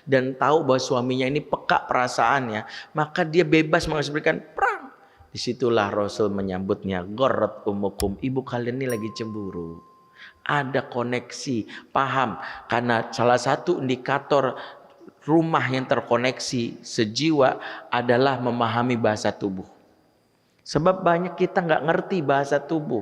dan tahu bahwa suaminya ini peka perasaannya, maka dia bebas mengekspresikan perang. Disitulah Rasul menyambutnya, gharrat ummukum, ibu kalian ini lagi cemburu. Ada koneksi, paham, karena salah satu indikator rumah yang terkoneksi sejiwa adalah memahami bahasa tubuh. Sebab banyak kita nggak ngerti bahasa tubuh.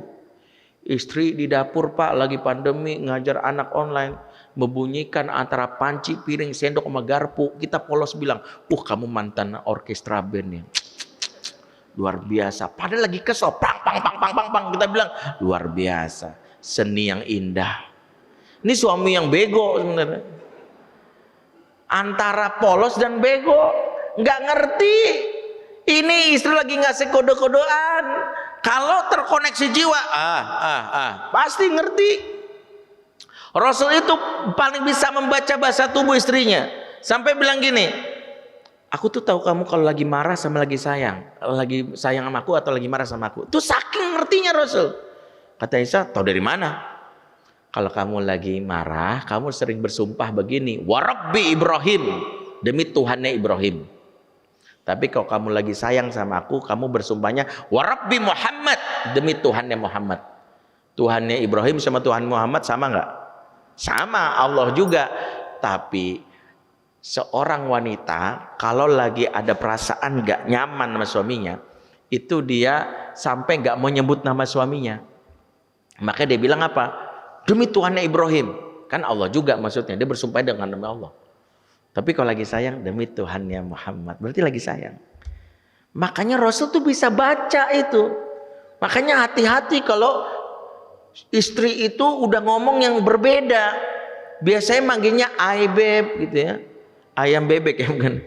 Istri di dapur, Pak, lagi pandemi ngajar anak online, membunyikan antara panci, piring, sendok sama garpu. Kita polos bilang, kamu mantan orkestra band ya, luar biasa. Padahal lagi kesel, pang pang pang pang pang pang. Kita bilang luar biasa, seni yang indah. Ini suami yang bego sebenarnya. Antara polos dan bego, nggak ngerti. Ini istri lagi ngasih kode-kodean. Kalau terkoneksi jiwa, pasti ngerti. Rasul itu paling bisa membaca bahasa tubuh istrinya. Sampai bilang gini, aku tuh tahu kamu kalau lagi marah sama lagi sayang. Lagi sayang sama aku atau lagi marah sama aku. Itu saking ngertinya Rasul. Kata Aisyah, tahu dari mana? Kalau kamu lagi marah, kamu sering bersumpah begini, wa Rabbi Ibrahim, demi Tuhannya Ibrahim. Tapi kalau kamu lagi sayang sama aku, kamu bersumpahnya wa Rabbi Muhammad, demi Tuhannya Muhammad. Tuhannya Ibrahim sama Tuhan Muhammad sama nggak? Sama, Allah juga. Tapi seorang wanita kalau lagi ada perasaan nggak nyaman sama suaminya, itu dia sampai nggak mau nyebut nama suaminya. Makanya dia bilang apa? Demi Tuhannya Ibrahim. Kan Allah juga maksudnya, dia bersumpah dengan nama Allah. Tapi kalau lagi sayang, demi Tuhannya Muhammad, berarti lagi sayang. Makanya Rasul tuh bisa baca itu. Makanya hati-hati kalau istri itu udah ngomong yang berbeda. Biasanya manggilnya ay beb gitu ya, ayam bebek ya bukan.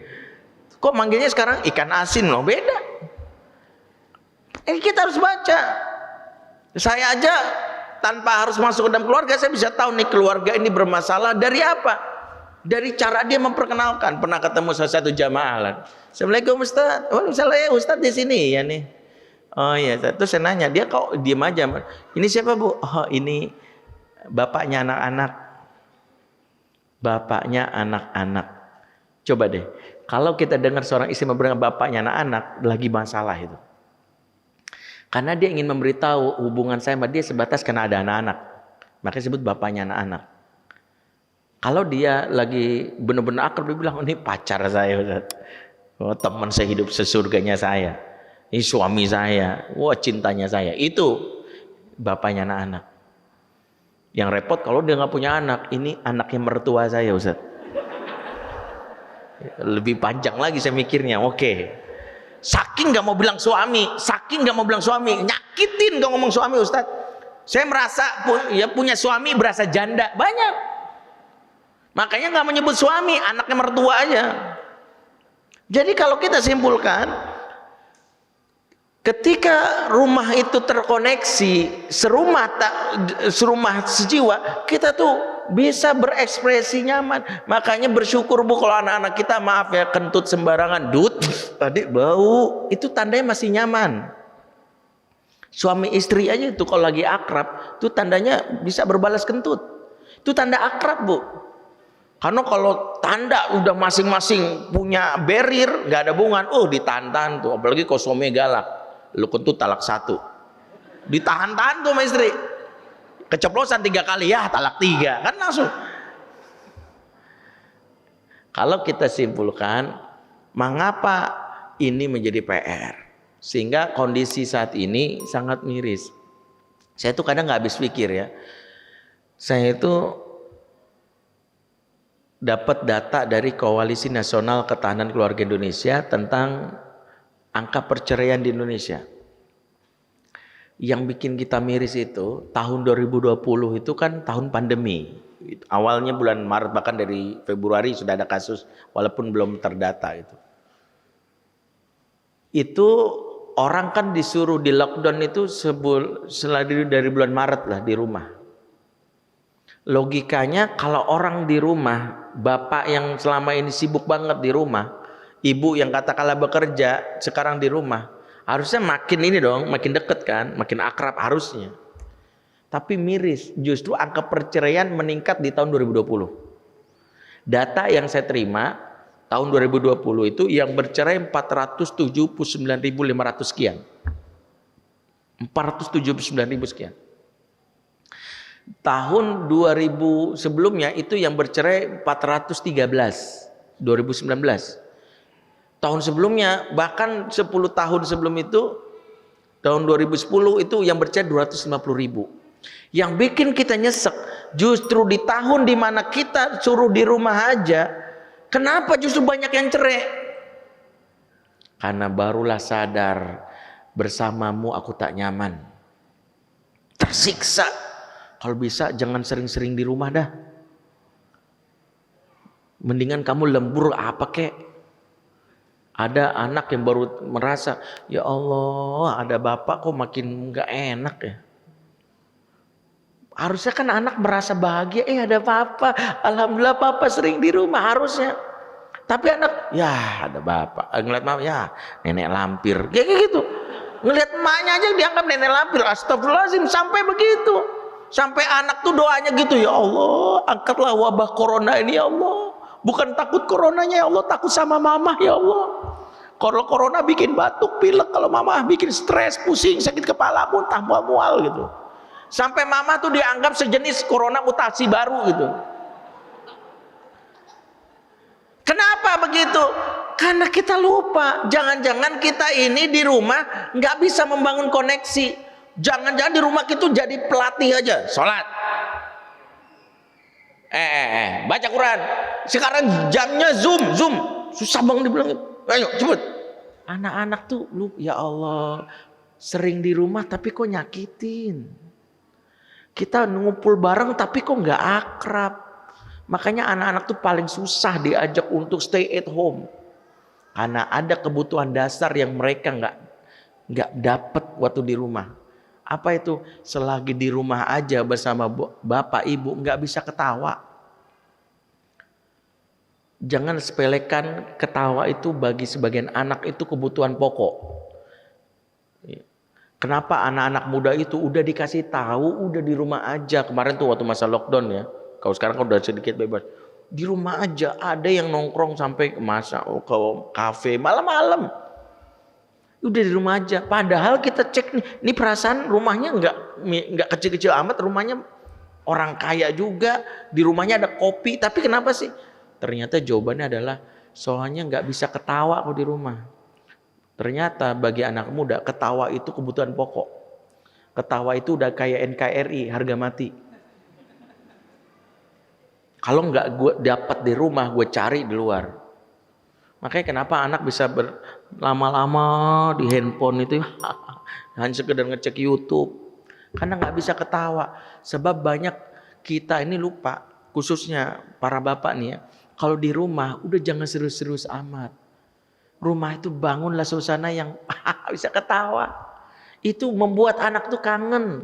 Kok manggilnya sekarang ikan asin loh, beda. Kita harus baca. Saya aja tanpa harus masuk ke dalam keluarga, saya bisa tahu nih keluarga ini bermasalah dari apa. Dari cara dia memperkenalkan. Pernah ketemu salah satu jamaah lah. Assalamualaikum Ustaz. Oh, misalnya Ustaz di sini ya nih. Oh iya, terus saya nanya, dia kok diem aja. Ini siapa Bu? Oh ini bapaknya anak-anak. Bapaknya anak-anak. Coba deh, kalau kita dengar seorang istri memberikan bapaknya anak-anak, lagi masalah itu. Karena dia ingin memberitahu hubungan saya sama dia sebatas karena ada anak-anak. Makanya disebut bapaknya anak-anak. Kalau dia lagi benar-benar akrab, dia bilang, ini pacar saya Ustaz. Oh, teman saya hidup sesurganya saya. Ini suami saya. Wah, cintanya saya. Itu bapaknya anak-anak. Yang repot kalau dia nggak punya anak, ini anaknya mertua saya Ustaz. Lebih panjang lagi saya mikirnya. Oke. Saking nggak mau bilang suami, nyakitin kalau ngomong suami Ustaz. Saya merasa punya suami berasa janda banyak. Makanya nggak menyebut suami, anaknya mertua aja. Jadi kalau kita simpulkan, ketika rumah itu terkoneksi, serumah sejiwa, kita tuh bisa berekspresi nyaman. Makanya bersyukur Bu kalau anak-anak kita, maaf ya, kentut sembarangan, dut, tadi bau, itu tandanya masih nyaman. Suami istri aja itu kalau lagi akrab, itu tandanya bisa berbalas kentut. Itu tanda akrab Bu. Karena kalau tanda udah masing-masing punya barrier, nggak ada hubungan, ditahan-tahan tuh. Apalagi kalau suaminya galak, lu kentut talak 1, ditahan-tahan tuh sama istri. Keceplosan 3 kali, ya talak 3, kan langsung. Kalau kita simpulkan, mengapa ini menjadi PR? Sehingga kondisi saat ini sangat miris. Saya tuh kadang nggak habis pikir ya. Saya itu dapat data dari Koalisi Nasional Ketahanan Keluarga Indonesia tentang angka perceraian di Indonesia. Yang bikin kita miris itu tahun 2020 itu kan tahun pandemi. Awalnya bulan Maret, bahkan dari Februari sudah ada kasus walaupun belum terdata itu. Itu orang kan disuruh di lockdown itu dari bulan Maret lah di rumah. Logikanya kalau orang di rumah, bapak yang selama ini sibuk banget di rumah, ibu yang katakanlah bekerja sekarang di rumah, harusnya makin ini dong, makin deket kan, makin akrab harusnya. Tapi miris, justru angka perceraian meningkat di tahun 2020. Data yang saya terima tahun 2020 itu yang bercerai 479.500 sekian. 479.000 sekian. Tahun 2000 sebelumnya itu yang bercerai 413, 2019. Tahun sebelumnya, bahkan 10 tahun sebelum itu, tahun 2010 itu yang bercerai 250.000. Yang bikin kita nyesek, justru di tahun dimana kita suruh di rumah aja, kenapa justru banyak yang cerai? Karena barulah sadar, bersamamu aku tak nyaman, tersiksa. Kalau bisa jangan sering-sering di rumah dah. Mendingan kamu lembur apa kek. Ada anak yang baru merasa, ya Allah ada bapak kok makin gak enak ya. Harusnya kan anak merasa bahagia, ada papa, alhamdulillah papa sering di rumah harusnya. Tapi anak, ya ada bapak, ngeliat mama, ya nenek lampir, kayak gitu. Ngeliat emaknya aja dianggap nenek lampir, astagfirullahaladzim, sampai begitu. Sampai anak tuh doanya gitu, ya Allah angkatlah wabah corona ini ya Allah. Bukan takut coronanya ya Allah, takut sama mama ya Allah. Kalau corona bikin batuk, pilek, kalau mama bikin stres, pusing, sakit kepala, muntah, mual gitu. Sampai mama tuh dianggap sejenis corona mutasi baru gitu. Kenapa begitu? Karena kita lupa. Jangan-jangan kita ini di rumah nggak bisa membangun koneksi. Jangan-jangan di rumah kita jadi pelatih aja, sholat. Baca Quran. Sekarang jamnya Zoom. Susah banget dibilangin. Ayo cepet. Anak-anak tuh ya Allah, sering di rumah tapi kok nyakitin. Kita ngumpul bareng tapi kok nggak akrab. Makanya anak-anak tuh paling susah diajak untuk stay at home. Karena ada kebutuhan dasar yang mereka nggak dapat waktu di rumah. Apa itu? Selagi di rumah aja bersama bapak ibu nggak bisa ketawa. Jangan sepelekan ketawa itu bagi sebagian anak itu kebutuhan pokok. Kenapa anak-anak muda itu udah dikasih tahu, udah di rumah aja. Kemarin tuh waktu masa lockdown ya. Kalau sekarang kan udah sedikit bebas. Di rumah aja, ada yang nongkrong sampai ke kafe malam-malam. Udah di rumah aja. Padahal kita cek nih perasaan rumahnya nggak kecil-kecil amat, rumahnya orang kaya juga. Di rumahnya ada kopi. Tapi kenapa sih? Ternyata jawabannya adalah soalnya nggak bisa ketawa kalau di rumah. Ternyata bagi anak muda ketawa itu kebutuhan pokok. Ketawa itu udah kayak NKRI, harga mati. Kalau nggak gue dapat di rumah, gue cari di luar. Makanya kenapa anak bisa berlama-lama di handphone itu hanya sekedar ngecek YouTube. Karena nggak bisa ketawa. Sebab banyak kita ini lupa, khususnya para bapak nih ya. Kalau di rumah udah jangan serius-serius amat. Rumah itu bangunlah suasana yang bisa ketawa. Itu membuat anak tuh kangen.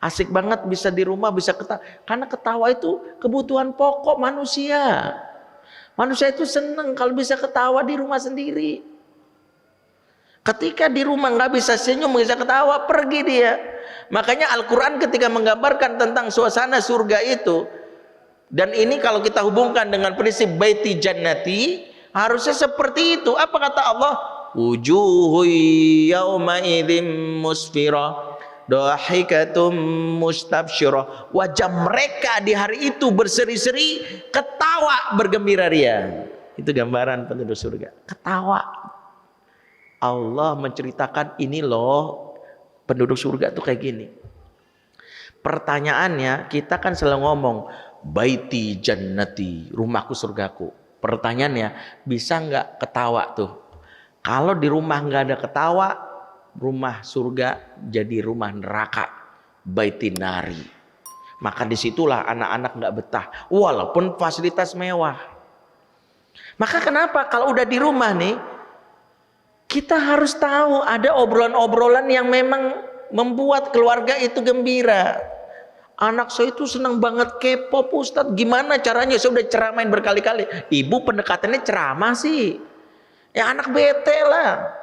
Asik banget bisa di rumah bisa ketawa. Karena ketawa itu kebutuhan pokok manusia. Manusia itu seneng kalau bisa ketawa di rumah sendiri. Ketika di rumah nggak bisa senyum, nggak bisa ketawa, pergi dia. Makanya Al-Quran ketika menggambarkan tentang suasana surga itu, dan ini kalau kita hubungkan dengan prinsip baiti jannati, harusnya seperti itu. Apa kata Allah? Wujuhu yawma idzim musfirah, dahikatum mustabsyirah. Wajah mereka di hari itu berseri-seri, ketawa bergembira ria. Itu gambaran penduduk surga. Ketawa. Allah menceritakan ini loh penduduk surga tuh kayak gini. Pertanyaannya, kita kan selalu ngomong baiti jannati, rumahku surgaku. Pertanyaannya, bisa nggak ketawa tuh? Kalau di rumah nggak ada ketawa, rumah surga jadi rumah neraka, baiti nari. Maka disitulah anak-anak nggak betah, walaupun fasilitas mewah. Maka kenapa kalau udah di rumah nih, kita harus tahu ada obrolan-obrolan yang memang membuat keluarga itu gembira. Anak saya itu senang banget K-pop, Ustadz. Gimana caranya? Saya udah ceramain berkali-kali. Ibu pendekatannya ceramah sih. Ya anak bete lah.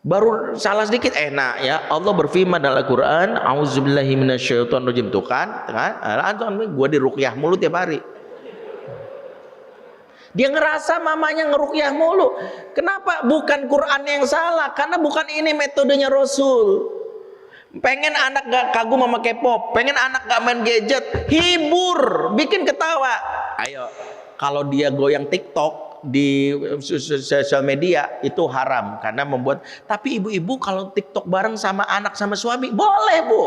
Baru salah sedikit enak ya. Allah berfirman dalam Al-Quran, A'udzubillahi minasyaitonirrajim. Tuh kan? Gue diruqyah mulu tiap hari. Dia ngerasa mamanya ngeruqyah mulu. Kenapa? Bukan Quran yang salah. Karena bukan ini metodenya Rasul. Pengen anak gak kagum sama K-pop, pengen anak gak main gadget, hibur, bikin ketawa. Ayo, kalau dia goyang TikTok di sosial media itu haram karena membuat. Tapi ibu-ibu kalau TikTok bareng sama anak sama suami boleh bu.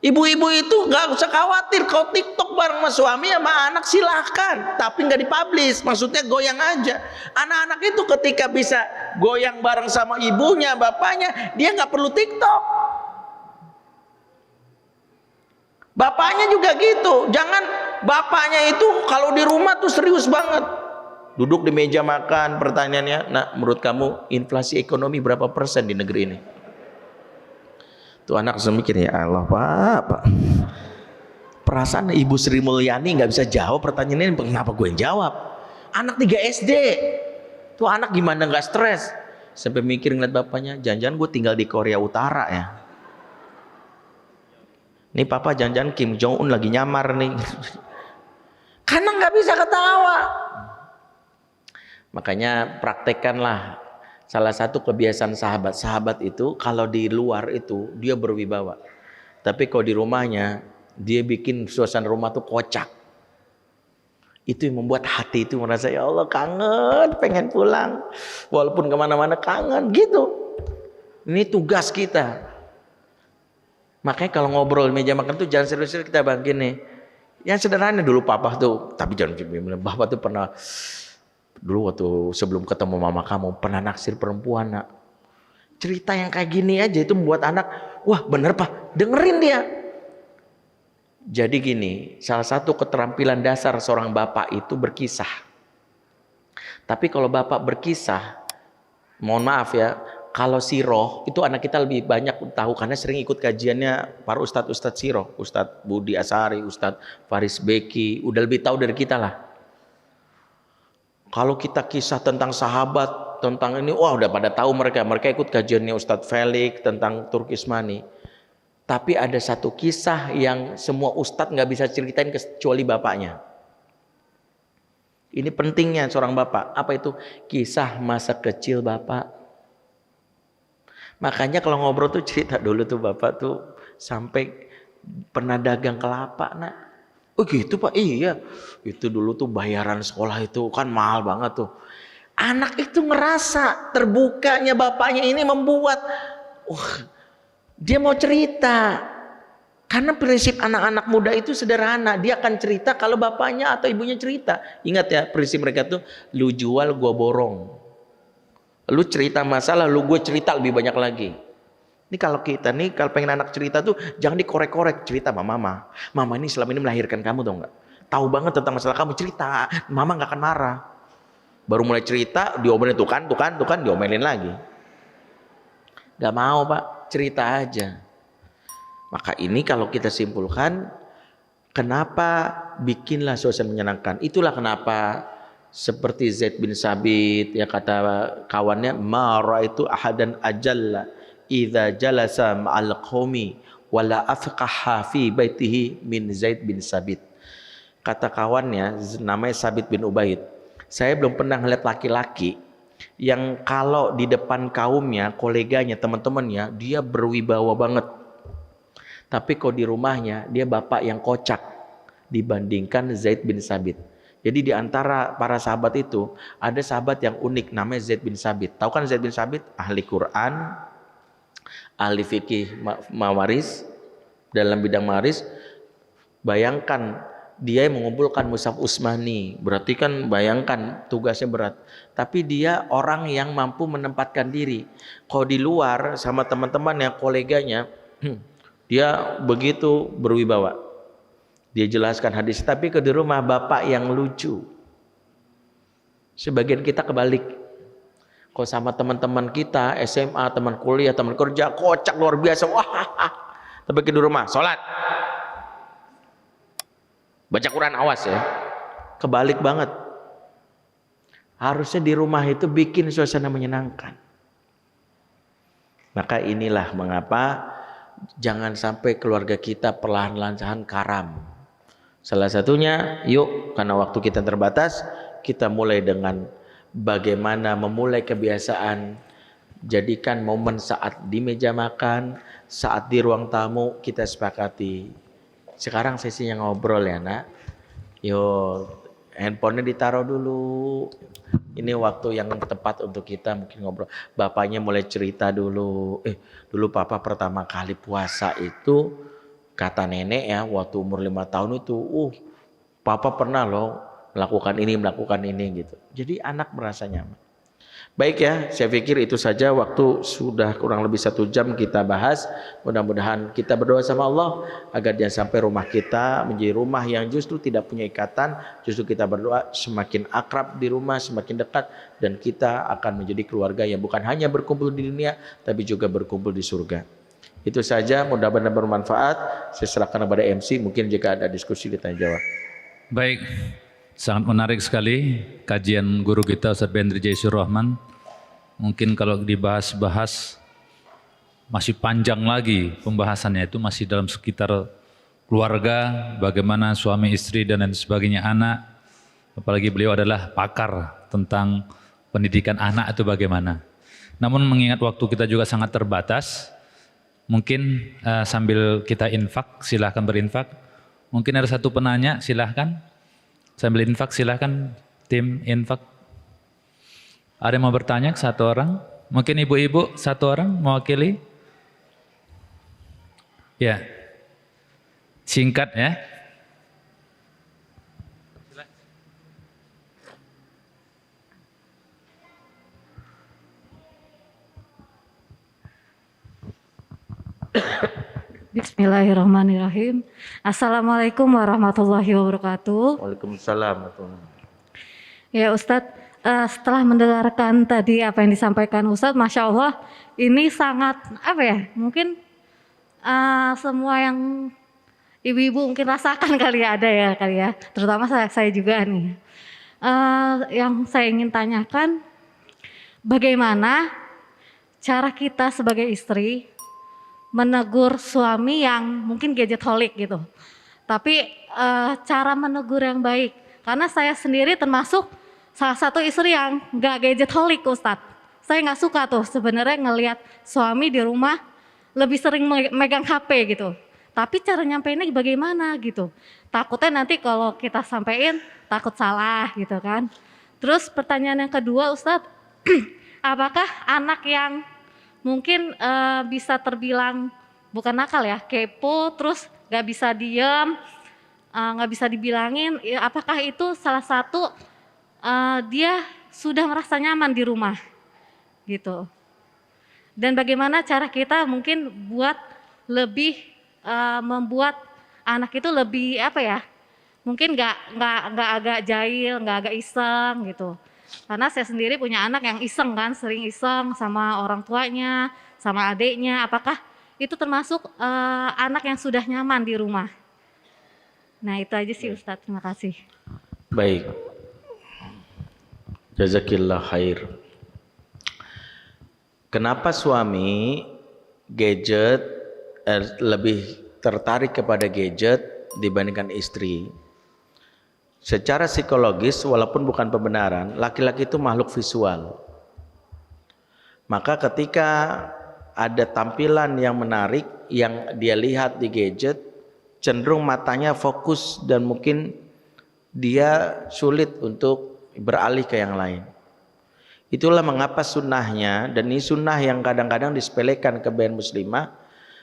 Ibu-ibu itu gak usah khawatir kalau TikTok bareng sama suami sama anak silahkan, tapi gak dipublish. Maksudnya goyang aja. Anak-anak itu ketika bisa goyang bareng sama ibunya, bapaknya, dia gak perlu TikTok. Bapaknya juga gitu. Jangan bapaknya itu kalau di rumah tuh serius banget. Duduk di meja makan, pertanyaannya, nah menurut kamu inflasi ekonomi berapa persen di negeri ini? Tuh anak semikir, ya Allah Pak. Perasaan Ibu Sri Mulyani nggak bisa jawab pertanyaan ini, kenapa gue yang jawab? Anak 3 SD. Tuh anak gimana nggak stres? Sampai mikir ngeliat bapaknya, jangan-jangan gue tinggal di Korea Utara ya. Nih papa jangan-jangan Kim Jong Un lagi nyamar nih. Karena nggak bisa ketawa. Makanya praktekkanlah salah satu kebiasaan sahabat. Sahabat itu kalau di luar itu dia berwibawa. Tapi kalau di rumahnya dia bikin suasana rumah tuh kocak. Itu yang membuat hati itu merasa ya Allah kangen, pengen pulang. Walaupun kemana-mana kangen gitu. Ini tugas kita. Makanya kalau ngobrol meja makan tuh jangan serius-serius, kita bang gini. Yang sederhana dulu papa tuh, tapi jangan bilang bapak tuh pernah dulu waktu sebelum ketemu mama kamu pernah naksir perempuan nak. Cerita yang kayak gini aja itu membuat anak, wah bener pak, dengerin dia. Jadi gini, salah satu keterampilan dasar seorang bapak itu berkisah. Tapi kalau bapak berkisah, mohon maaf ya, kalau siroh itu anak kita lebih banyak tahu karena sering ikut kajiannya para ustadz siroh, Ustadz Budi Asari, Ustadz Faris Beki, udah lebih tahu dari kita lah. Kalau kita kisah tentang sahabat, tentang ini, wah udah pada tahu mereka ikut kajiannya Ustadz Felix tentang Turkismani. Tapi ada satu kisah yang semua ustadz nggak bisa ceritain kecuali bapaknya. Ini pentingnya seorang bapak. Apa itu? Kisah masa kecil bapak. Makanya kalau ngobrol tuh cerita dulu tuh bapak tuh sampai pernah dagang kelapa nak. Oh gitu pak, iya. Itu dulu tuh bayaran sekolah itu kan mahal banget tuh. Anak itu ngerasa terbukanya bapaknya ini membuat, dia mau cerita. Karena prinsip anak-anak muda itu sederhana. Dia akan cerita kalau bapaknya atau ibunya cerita. Ingat ya prinsip mereka tuh, lu jual gua borong. Lu cerita masalah, lu gue cerita lebih banyak lagi. Ini kalau kita nih, kalau pengen anak cerita tuh jangan dikorek-korek. Cerita sama mama. Mama ini selama ini melahirkan kamu tau gak? Tahu banget tentang masalah kamu, cerita. Mama gak akan marah. Baru mulai cerita, diomelin tuh kan, diomelin lagi. Gak mau pak, cerita aja. Maka ini kalau kita simpulkan, kenapa bikinlah suasana menyenangkan. Itulah kenapa seperti Zaid bin Sabit, ya kata kawannya, ma ra'aitu ahadan ajalla idza jalasa ma'al qaumi wala afqaha fi baitihi min Zaid bin Sabit. Kata kawannya namanya Sabit bin Ubaid, saya belum pernah ngeliat laki-laki yang kalau di depan kaumnya, koleganya, teman-temannya dia berwibawa banget. Tapi kalau di rumahnya dia bapak yang kocak dibandingkan Zaid bin Sabit. Jadi di antara para sahabat itu ada sahabat yang unik namanya Zaid bin Sabit. Tahu kan Zaid bin Sabit? Ahli Quran, ahli fikih mawaris, dalam bidang mawaris. Bayangkan dia yang mengumpulkan mushaf Utsmani. Berarti kan bayangkan tugasnya berat. Tapi dia orang yang mampu menempatkan diri. Kalau di luar sama teman-teman yang koleganya, dia begitu berwibawa. Dia jelaskan hadis, tapi ke di rumah bapak yang lucu. Sebagian kita kebalik. Kalau sama teman-teman kita, SMA, teman kuliah, teman kerja, kocak luar biasa. Wah, tapi ke di rumah, sholat. Baca Quran, awas ya. Kebalik banget. Harusnya di rumah itu bikin suasana menyenangkan. Maka inilah mengapa jangan sampai keluarga kita perlahan-lahan karam. Salah satunya, yuk karena waktu kita terbatas, kita mulai dengan bagaimana memulai kebiasaan. Jadikan momen saat di meja makan, saat di ruang tamu kita sepakati. Sekarang sesinya ngobrol ya nak. Yuk handphonenya ditaruh dulu. Ini waktu yang tepat untuk kita mungkin ngobrol. Bapaknya mulai cerita dulu. Dulu papa pertama kali puasa itu, kata nenek ya, waktu umur 5 tahun itu, papa pernah loh melakukan ini gitu. Jadi anak merasa nyaman. Baik ya, saya pikir itu saja, waktu sudah kurang lebih 1 jam kita bahas. Mudah-mudahan kita berdoa sama Allah agar jangan sampai rumah kita menjadi rumah yang justru tidak punya ikatan. Justru kita berdoa semakin akrab di rumah, semakin dekat, dan kita akan menjadi keluarga yang bukan hanya berkumpul di dunia tapi juga berkumpul di surga. Itu saja, mudah-mudahan bermanfaat. Saya serahkan kepada MC, mungkin jika ada diskusi kita jawab. Baik, sangat menarik sekali kajian guru kita Ustaz Bendri Jaisur Rahman. Mungkin kalau dibahas-bahas masih panjang lagi pembahasannya, itu masih dalam sekitar keluarga, bagaimana suami istri dan lain sebagainya, anak. Apalagi beliau adalah pakar tentang pendidikan anak itu bagaimana. Namun mengingat waktu kita juga sangat terbatas, mungkin sambil kita infak, silahkan berinfak. Mungkin ada satu penanya, silahkan. Sambil infak, silahkan tim infak. Ada yang mau bertanya? Satu orang? Mungkin ibu-ibu satu orang mewakili? Ya, singkat ya. Bismillahirrahmanirrahim. Assalamualaikum warahmatullahi wabarakatuh. Waalaikumsalam. Ya Ustadz, setelah mendengarkan tadi apa yang disampaikan Ustadz, Masya Allah, ini sangat apa ya? Mungkin semua yang ibu-ibu mungkin rasakan kali ya, ada ya kali ya. Terutama saya juga nih. Yang saya ingin tanyakan, bagaimana cara kita sebagai istri menegur suami yang mungkin gadgetholic gitu. Tapi cara menegur yang baik. Karena saya sendiri termasuk salah satu istri yang gak gadgetholic Ustadz. Saya gak suka tuh sebenarnya ngelihat suami di rumah lebih sering megang HP gitu. Tapi cara nyampeinnya bagaimana gitu. Takutnya nanti kalau kita sampein takut salah gitu kan. Terus pertanyaan yang kedua Ustadz, apakah anak yang mungkin bisa terbilang bukan nakal ya, kepo, terus gak bisa diem, gak bisa dibilangin, ya apakah itu salah satu dia sudah merasa nyaman di rumah gitu. Dan bagaimana cara kita mungkin buat lebih membuat anak itu lebih apa ya, mungkin gak agak jahil, gak agak iseng gitu. Karena saya sendiri punya anak yang iseng kan, sering iseng sama orang tuanya, sama adiknya. Apakah itu termasuk anak yang sudah nyaman di rumah? Nah itu aja sih Ustadz, terima kasih. Baik. Jazakillah khair. Kenapa suami gadget lebih tertarik kepada gadget dibandingkan istri? Secara psikologis, walaupun bukan pembenaran, laki-laki itu makhluk visual. Maka ketika ada tampilan yang menarik yang dia lihat di gadget, cenderung matanya fokus dan mungkin dia sulit untuk beralih ke yang lain. Itulah mengapa sunnahnya, dan ini sunnah yang kadang-kadang disepelekan kebanyakan muslimah,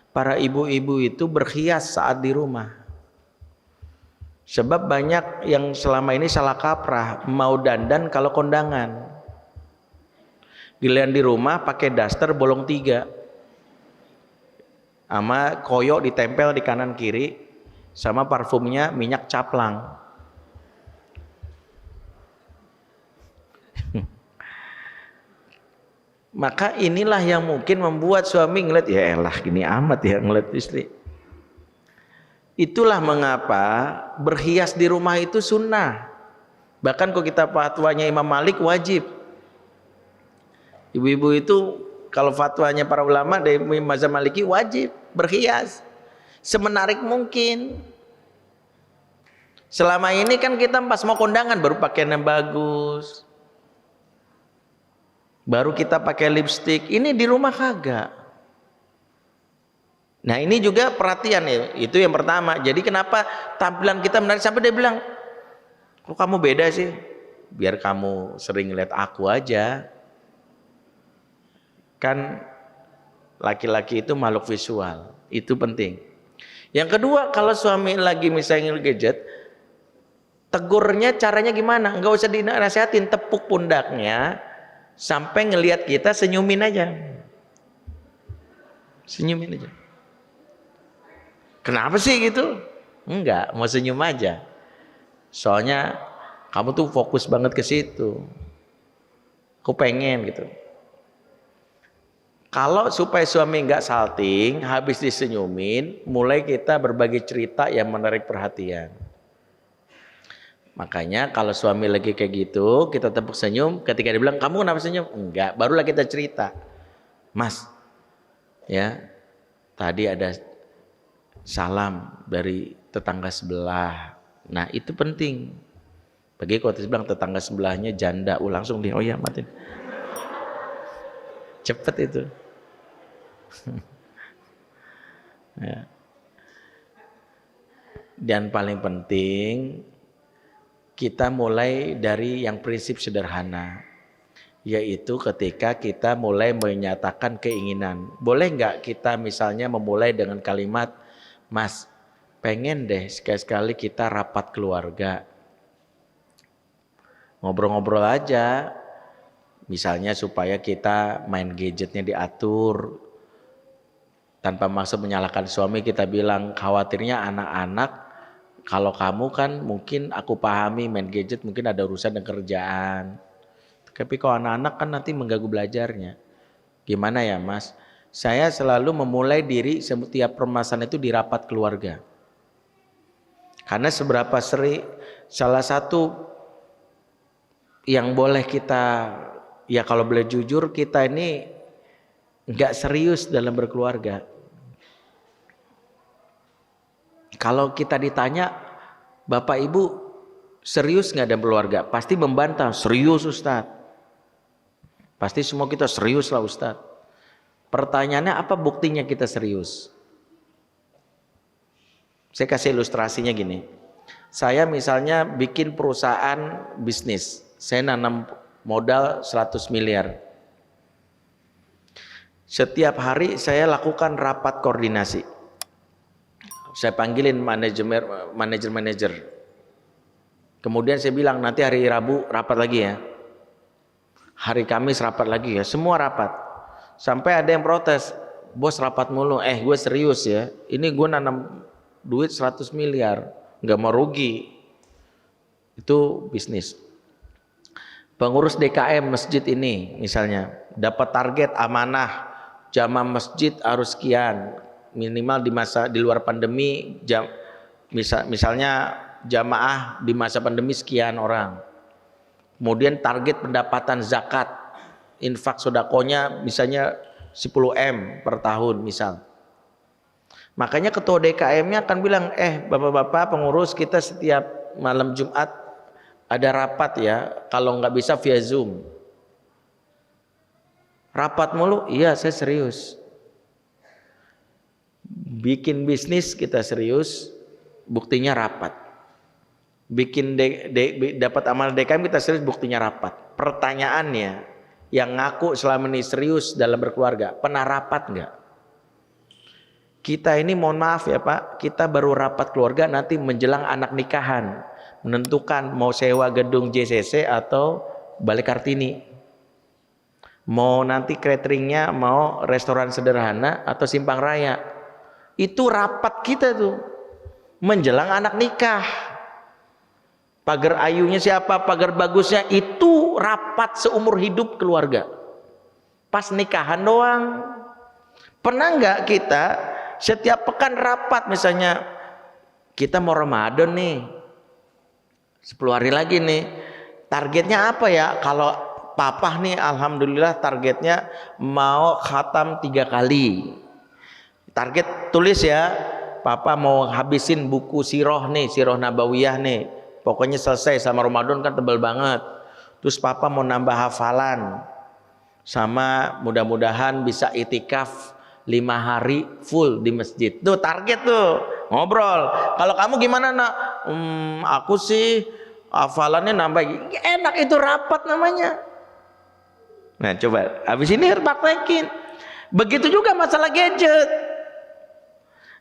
para ibu-ibu itu berhias saat di rumah. Sebab banyak yang selama ini salah kaprah, mau dandan kalau kondangan. Giliran di rumah pakai daster bolong 3. Sama koyo ditempel di kanan kiri, sama parfumnya minyak caplang. Maka inilah yang mungkin membuat suami ngeliat, ya elah gini amat ya ngeliat istri. Itulah mengapa berhias di rumah itu sunnah. Bahkan kalau kita fatwanya Imam Malik wajib. Ibu-ibu itu kalau fatwanya para ulama dari mazhab Maliki wajib berhias semenarik mungkin. Selama ini kan kita pas mau kondangan baru pakaian yang bagus, baru kita pakai lipstik. Ini di rumah kagak. Nah ini juga perhatian ya, itu yang pertama. Jadi kenapa tampilan kita menarik, sampai dia bilang, kok kamu beda sih? Biar kamu sering lihat aku aja. Kan laki-laki itu makhluk visual, itu penting. Yang kedua, kalau suami lagi misalnya gadget, tegurnya caranya gimana? Enggak usah dinasihatin, tepuk pundaknya sampai ngelihat kita senyumin aja. Senyumin aja. Kenapa sih gitu? Enggak, mau senyum aja. Soalnya kamu tuh fokus banget ke situ. Aku pengen gitu. Kalau supaya suami enggak salting, habis disenyumin, mulai kita berbagi cerita yang menarik perhatian. Makanya kalau suami lagi kayak gitu, kita tepuk senyum, ketika dia bilang, kamu kenapa senyum? Enggak, barulah kita cerita. Mas, ya tadi ada salam dari tetangga sebelah. Nah itu penting. Bagi kalau bilang tetangga sebelahnya janda, langsung dia, oh ya matiin. Cepet itu. Ya. Dan paling penting kita mulai dari yang prinsip sederhana, yaitu ketika kita mulai menyatakan keinginan. Boleh nggak kita misalnya memulai dengan kalimat, Mas, pengen deh sekali-sekali kita rapat keluarga. Ngobrol-ngobrol aja, misalnya supaya kita main gadgetnya diatur. Tanpa maksud menyalahkan suami, kita bilang khawatirnya anak-anak, kalau kamu kan mungkin aku pahami main gadget mungkin ada urusan dengan kerjaan. Tapi kalau anak-anak kan nanti mengganggu belajarnya. Gimana ya Mas? Saya selalu memulai diri setiap permasalahan itu di rapat keluarga. Karena seberapa sering, salah satu yang boleh kita, ya kalau boleh jujur, kita ini nggak serius dalam berkeluarga. Kalau kita ditanya, Bapak Ibu serius nggak dalam keluarga? Pasti membantah, serius Ustadz. Pasti semua kita serius lah Ustadz. Pertanyaannya apa buktinya kita serius? Saya kasih ilustrasinya gini. Saya misalnya bikin perusahaan bisnis. Saya nanam modal 100 miliar. Setiap hari saya lakukan rapat koordinasi. Saya panggilin manajer. Kemudian saya bilang nanti hari Rabu rapat lagi ya. Hari Kamis rapat lagi ya. Semua rapat. Sampai ada yang protes. Bos rapat mulu. Gue serius ya. Ini gue nanam duit 100 miliar. Nggak mau rugi. Itu bisnis. Pengurus DKM masjid ini misalnya. Dapat target amanah. Jamaah masjid harus sekian. Minimal di luar pandemi misalnya jamaah di masa pandemi sekian orang. Kemudian target pendapatan zakat infak sodakonya misalnya 10M per tahun misal. Makanya ketua DKM-nya akan bilang, bapak-bapak pengurus, kita setiap malam Jumat ada rapat ya, kalau nggak bisa via Zoom. Rapat mulu? Iya, saya serius. Bikin bisnis kita serius, buktinya rapat. Bikin dapat amal DKM kita serius, buktinya rapat. Pertanyaannya, yang ngaku selama ini serius dalam berkeluarga, pernah rapat nggak? Kita ini mohon maaf ya Pak, kita baru rapat keluarga nanti menjelang anak nikahan, menentukan mau sewa gedung JCC atau Balik Kartini. Mau nanti cateringnya mau restoran sederhana atau Simpang Raya. Itu rapat kita tuh menjelang anak nikah. Pagar ayunya siapa, pagar bagusnya, itu rapat seumur hidup keluarga. Pas nikahan doang. Pernah nggak kita setiap pekan rapat, misalnya kita mau Ramadan nih 10 hari lagi nih, targetnya apa ya? Kalau papa nih alhamdulillah targetnya mau khatam 3 kali. Target tulis ya, papa mau habisin buku siroh nih, siroh nabawiyah nih. Pokoknya selesai sama Ramadan kan tebal banget. Terus papa mau nambah hafalan. Sama mudah-mudahan bisa itikaf 5 hari full di masjid. Tuh target tuh, ngobrol. Kalau kamu gimana nak? Aku sih hafalannya nambah. Enak, itu rapat namanya. Nah coba, habis ini praktekin. Begitu juga masalah gadget.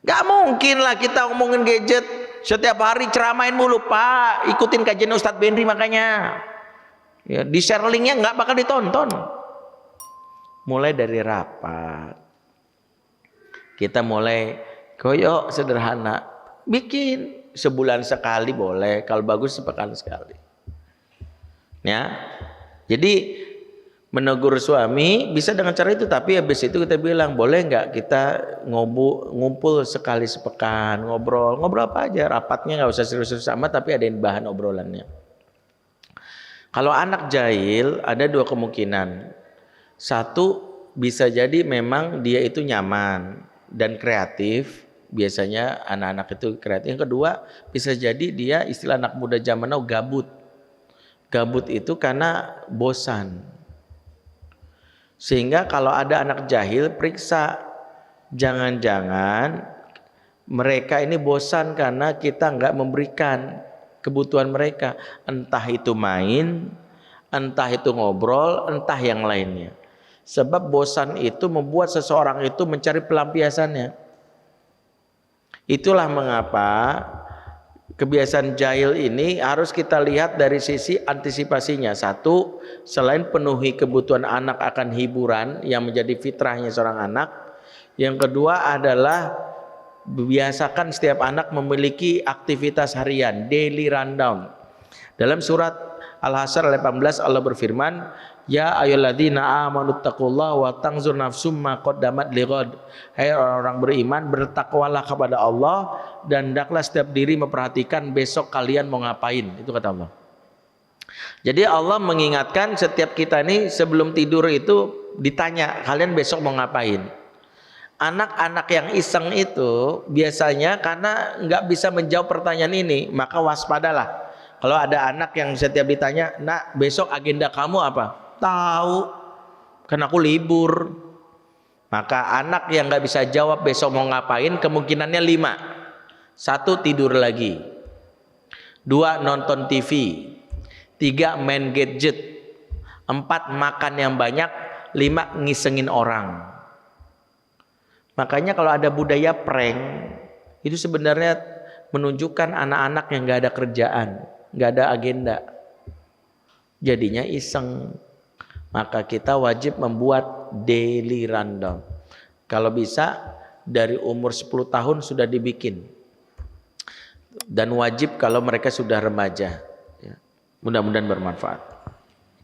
Gak mungkin lah kita ngomongin gadget setiap hari ceramain mulu Pak. Ikutin kajian Ustadz Bendri makanya. Ya, di share linknya nggak bakal ditonton. Mulai dari rapat. Kita mulai koyok sederhana. Bikin sebulan sekali boleh. Kalau bagus sepekan sekali. Ya. Jadi menegur suami bisa dengan cara itu, tapi habis itu kita bilang boleh nggak kita ngumpul sekali sepekan, ngobrol apa aja, rapatnya nggak usah serius-serius sama, tapi ada bahan obrolannya. Kalau anak jahil ada 2 kemungkinan. Satu, bisa jadi memang dia itu nyaman dan kreatif, biasanya anak-anak itu kreatif. Yang kedua, bisa jadi dia istilah anak muda zaman now gabut. Gabut itu karena bosan. Sehingga kalau ada anak jahil, periksa. Jangan-jangan mereka ini bosan karena kita nggak memberikan kebutuhan mereka. Entah itu main, entah itu ngobrol, entah yang lainnya. Sebab bosan itu membuat seseorang itu mencari pelampiasannya. Itulah mengapa kebiasaan jahil ini harus kita lihat dari sisi antisipasinya. Satu, selain penuhi kebutuhan anak akan hiburan yang menjadi fitrahnya seorang anak. Yang kedua adalah biasakan setiap anak memiliki aktivitas harian, daily rundown. Dalam surat Al-Hasyr 18 Allah berfirman, ya ayyuhalladzina amanu taqullaha wa tanzur nafsum ma qaddamat lighad. Hai orang-orang beriman, bertakwalah kepada Allah dan hendaklah setiap diri memperhatikan besok kalian mau ngapain. Itu kata Allah. Jadi Allah mengingatkan setiap kita ini sebelum tidur itu ditanya, kalian besok mau ngapain? Anak-anak yang iseng itu biasanya karena nggak bisa menjawab pertanyaan ini, maka waspadalah. Kalau ada anak yang setiap ditanya, nak besok agenda kamu apa? Tahu, kan aku libur. Maka anak yang nggak bisa jawab besok mau ngapain, kemungkinannya 5. 1, tidur lagi. 2, nonton TV. 3, main gadget. 4, makan yang banyak. 5, ngisengin orang. Makanya kalau ada budaya prank, itu sebenarnya menunjukkan anak-anak yang nggak ada kerjaan, nggak ada agenda, jadinya iseng. Maka kita wajib membuat daily rundown. Kalau bisa dari umur 10 tahun sudah dibikin, dan wajib kalau mereka sudah remaja. Ya. Mudah-mudahan bermanfaat.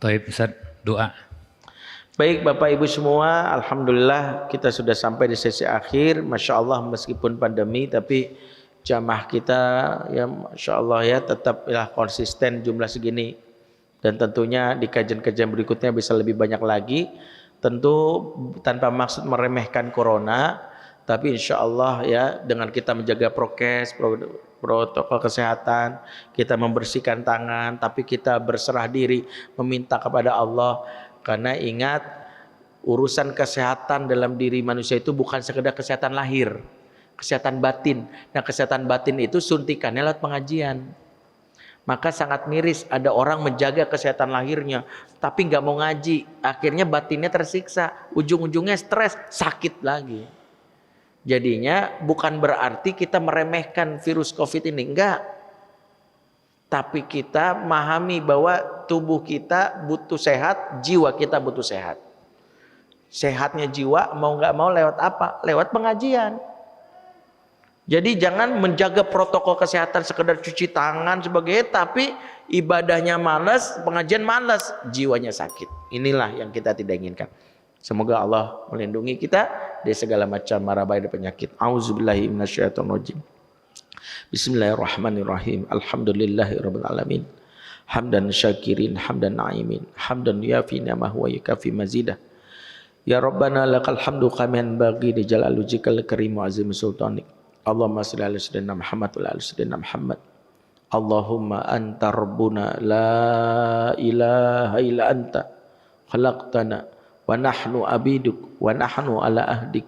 Taib Ustaz, doa. Baik Bapak Ibu semua, alhamdulillah kita sudah sampai di sesi akhir. Masya Allah, meskipun pandemi tapi jamaah kita ya Masya Allah ya tetaplah konsisten jumlah segini. Dan tentunya di kajian-kajian berikutnya bisa lebih banyak lagi. Tentu tanpa maksud meremehkan corona, tapi insya Allah ya dengan kita menjaga prokes, protokol kesehatan, kita membersihkan tangan, tapi kita berserah diri meminta kepada Allah. Karena ingat, urusan kesehatan dalam diri manusia itu bukan sekedar kesehatan lahir, kesehatan batin. Nah, kesehatan batin itu suntikannya lewat pengajian. Maka sangat miris ada orang menjaga kesehatan lahirnya tapi nggak mau ngaji, akhirnya batinnya tersiksa, ujung-ujungnya stres, sakit lagi. Jadinya bukan berarti kita meremehkan virus COVID ini, enggak. Tapi kita memahami bahwa tubuh kita butuh sehat, jiwa kita butuh sehat. Sehatnya jiwa mau nggak mau lewat apa? Lewat pengajian. Jadi jangan menjaga protokol kesehatan sekedar cuci tangan sebagai, tapi ibadahnya malas, pengajian malas, jiwanya sakit. Inilah yang kita tidak inginkan. Semoga Allah melindungi kita dari segala macam mara bahaya dan penyakit. Auzubillahi minasyaitonirrajim. Bismillahirrahmanirrahim. Alhamdulillahirabbil alamin. Hamdan syakirin, hamdan na'imin, hamdan yafi ni'amah wa yakafi mazidah. Ya Rabbana lakal hamdu kamian bagi di jalal wajhikal karim wa azim sultanik. Allahumma shalli ala sayyidina Muhammad wa ala sayyidina Muhammad. Allahumma anta rabbuna la ilaha illa anta khalaqtana wa nahnu abiduk wa nahnu ala ahdik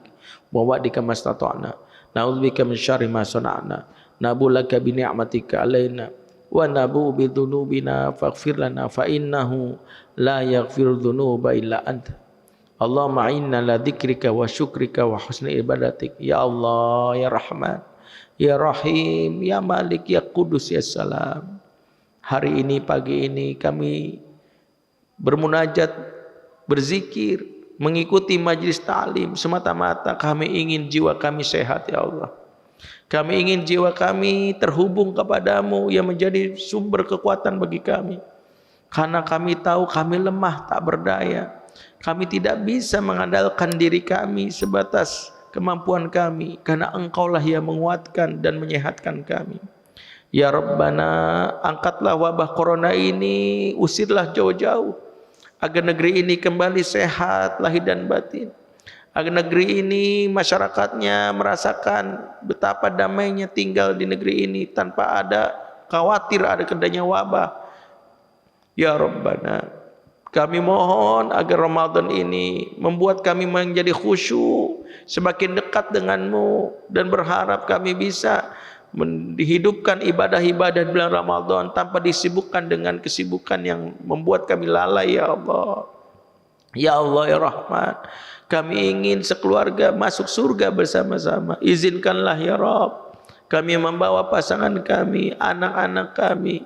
wa wa'dika mastata'na. Na'udzubika min syarri ma sana'na. Nabulaka bi ni'matika alaina wa nabu bi dhunubina faghfir lana fa innahu la yaghfiru dhunuba illa anta. Allahumma inna la dzikrika wa syukrika wa husni ibadatik. Ya Allah, ya Rahman, ya Rahim, ya Malik, ya Kudus, ya Salam. Hari ini, pagi ini kami bermunajat, berzikir, mengikuti majlis ta'lim semata-mata kami ingin jiwa kami sehat ya Allah. Kami ingin jiwa kami terhubung kepadamu yang menjadi sumber kekuatan bagi kami. Karena kami tahu kami lemah tak berdaya. Kami tidak bisa mengandalkan diri kami sebatas kemampuan kami. Karena Engkaulah yang menguatkan dan menyehatkan kami. Ya Rabbana, angkatlah wabah corona ini, usirlah jauh-jauh. Agar negeri ini kembali sehat lahir dan batin. Agar negeri ini masyarakatnya merasakan betapa damainya tinggal di negeri ini tanpa ada khawatir ada kedanya wabah. Ya Rabbana, kami mohon agar Ramadan ini membuat kami menjadi khusyuk, semakin dekat denganmu, dan berharap kami bisa menghidupkan ibadah-ibadah bulan Ramadan tanpa disibukkan dengan kesibukan yang membuat kami lalai. Ya Allah, ya Allah, ya Rahman, kami ingin sekeluarga masuk surga bersama-sama. Izinkanlah ya Rabb, kami membawa pasangan kami, anak-anak kami,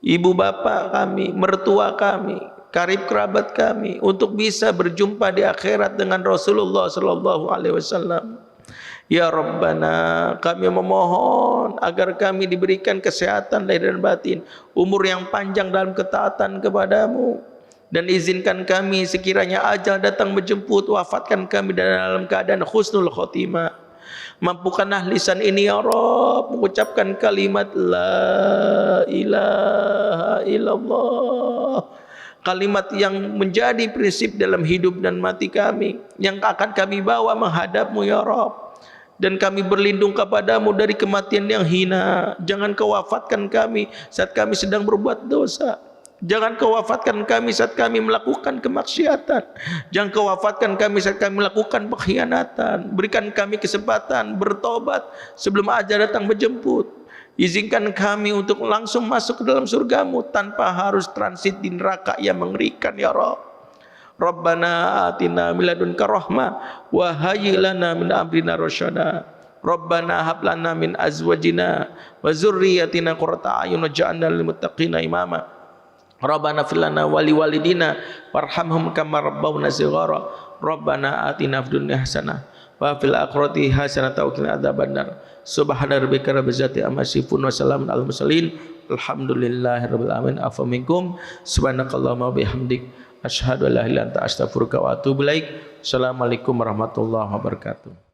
ibu bapak kami, mertua kami, karib kerabat kami, untuk bisa berjumpa di akhirat dengan Rasulullah sallallahu alaihi wasallam. Ya Rabbana, kami memohon agar kami diberikan kesehatan lahir dan batin, umur yang panjang dalam ketaatan kepadamu, dan izinkan kami sekiranya ajal datang menjemput, wafatkan kami dalam keadaan husnul khotimah. Mampukanlah lisan ini ya Rabb mengucapkan kalimat la ilaha illallah, kalimat yang menjadi prinsip dalam hidup dan mati kami, yang akan kami bawa menghadapmu ya Rabb. Dan kami berlindung kepadamu dari kematian yang hina. Jangan kau wafatkan kami saat kami sedang berbuat dosa. Jangan kau wafatkan kami saat kami melakukan kemaksiatan. Jangan kau wafatkan kami saat kami melakukan pengkhianatan. Berikan kami kesempatan bertobat sebelum ajal datang menjemput. Izinkan kami untuk langsung masuk ke dalam surgamu tanpa harus transit di neraka yang mengerikan ya Rabb. Rabbana atina min ladunka rahmah wa hayyi lana min amrina rasyada. Rabbana hab lana min azwajina wa dzurriyyatina qurrata a'yun waj'alna lil muttaqina imama. Rabbana fil lana wa liwalidina warhamhum kama rabbawna shighara. Rabbana atina fid dunya hasanah wa fil akhirati hasanah wa qina adzabannar. Subhana rabbika rabbil izzati amma yasifun wa salamun alal mursalin. Alhamdulillahirabbil alamin. Afa minkum subhanakallahumma wa bihamdik asyhadu an la ilaha illa anta astaghfiruka wa atubu ilaik. Assalamualaikum warahmatullahi wabarakatuh.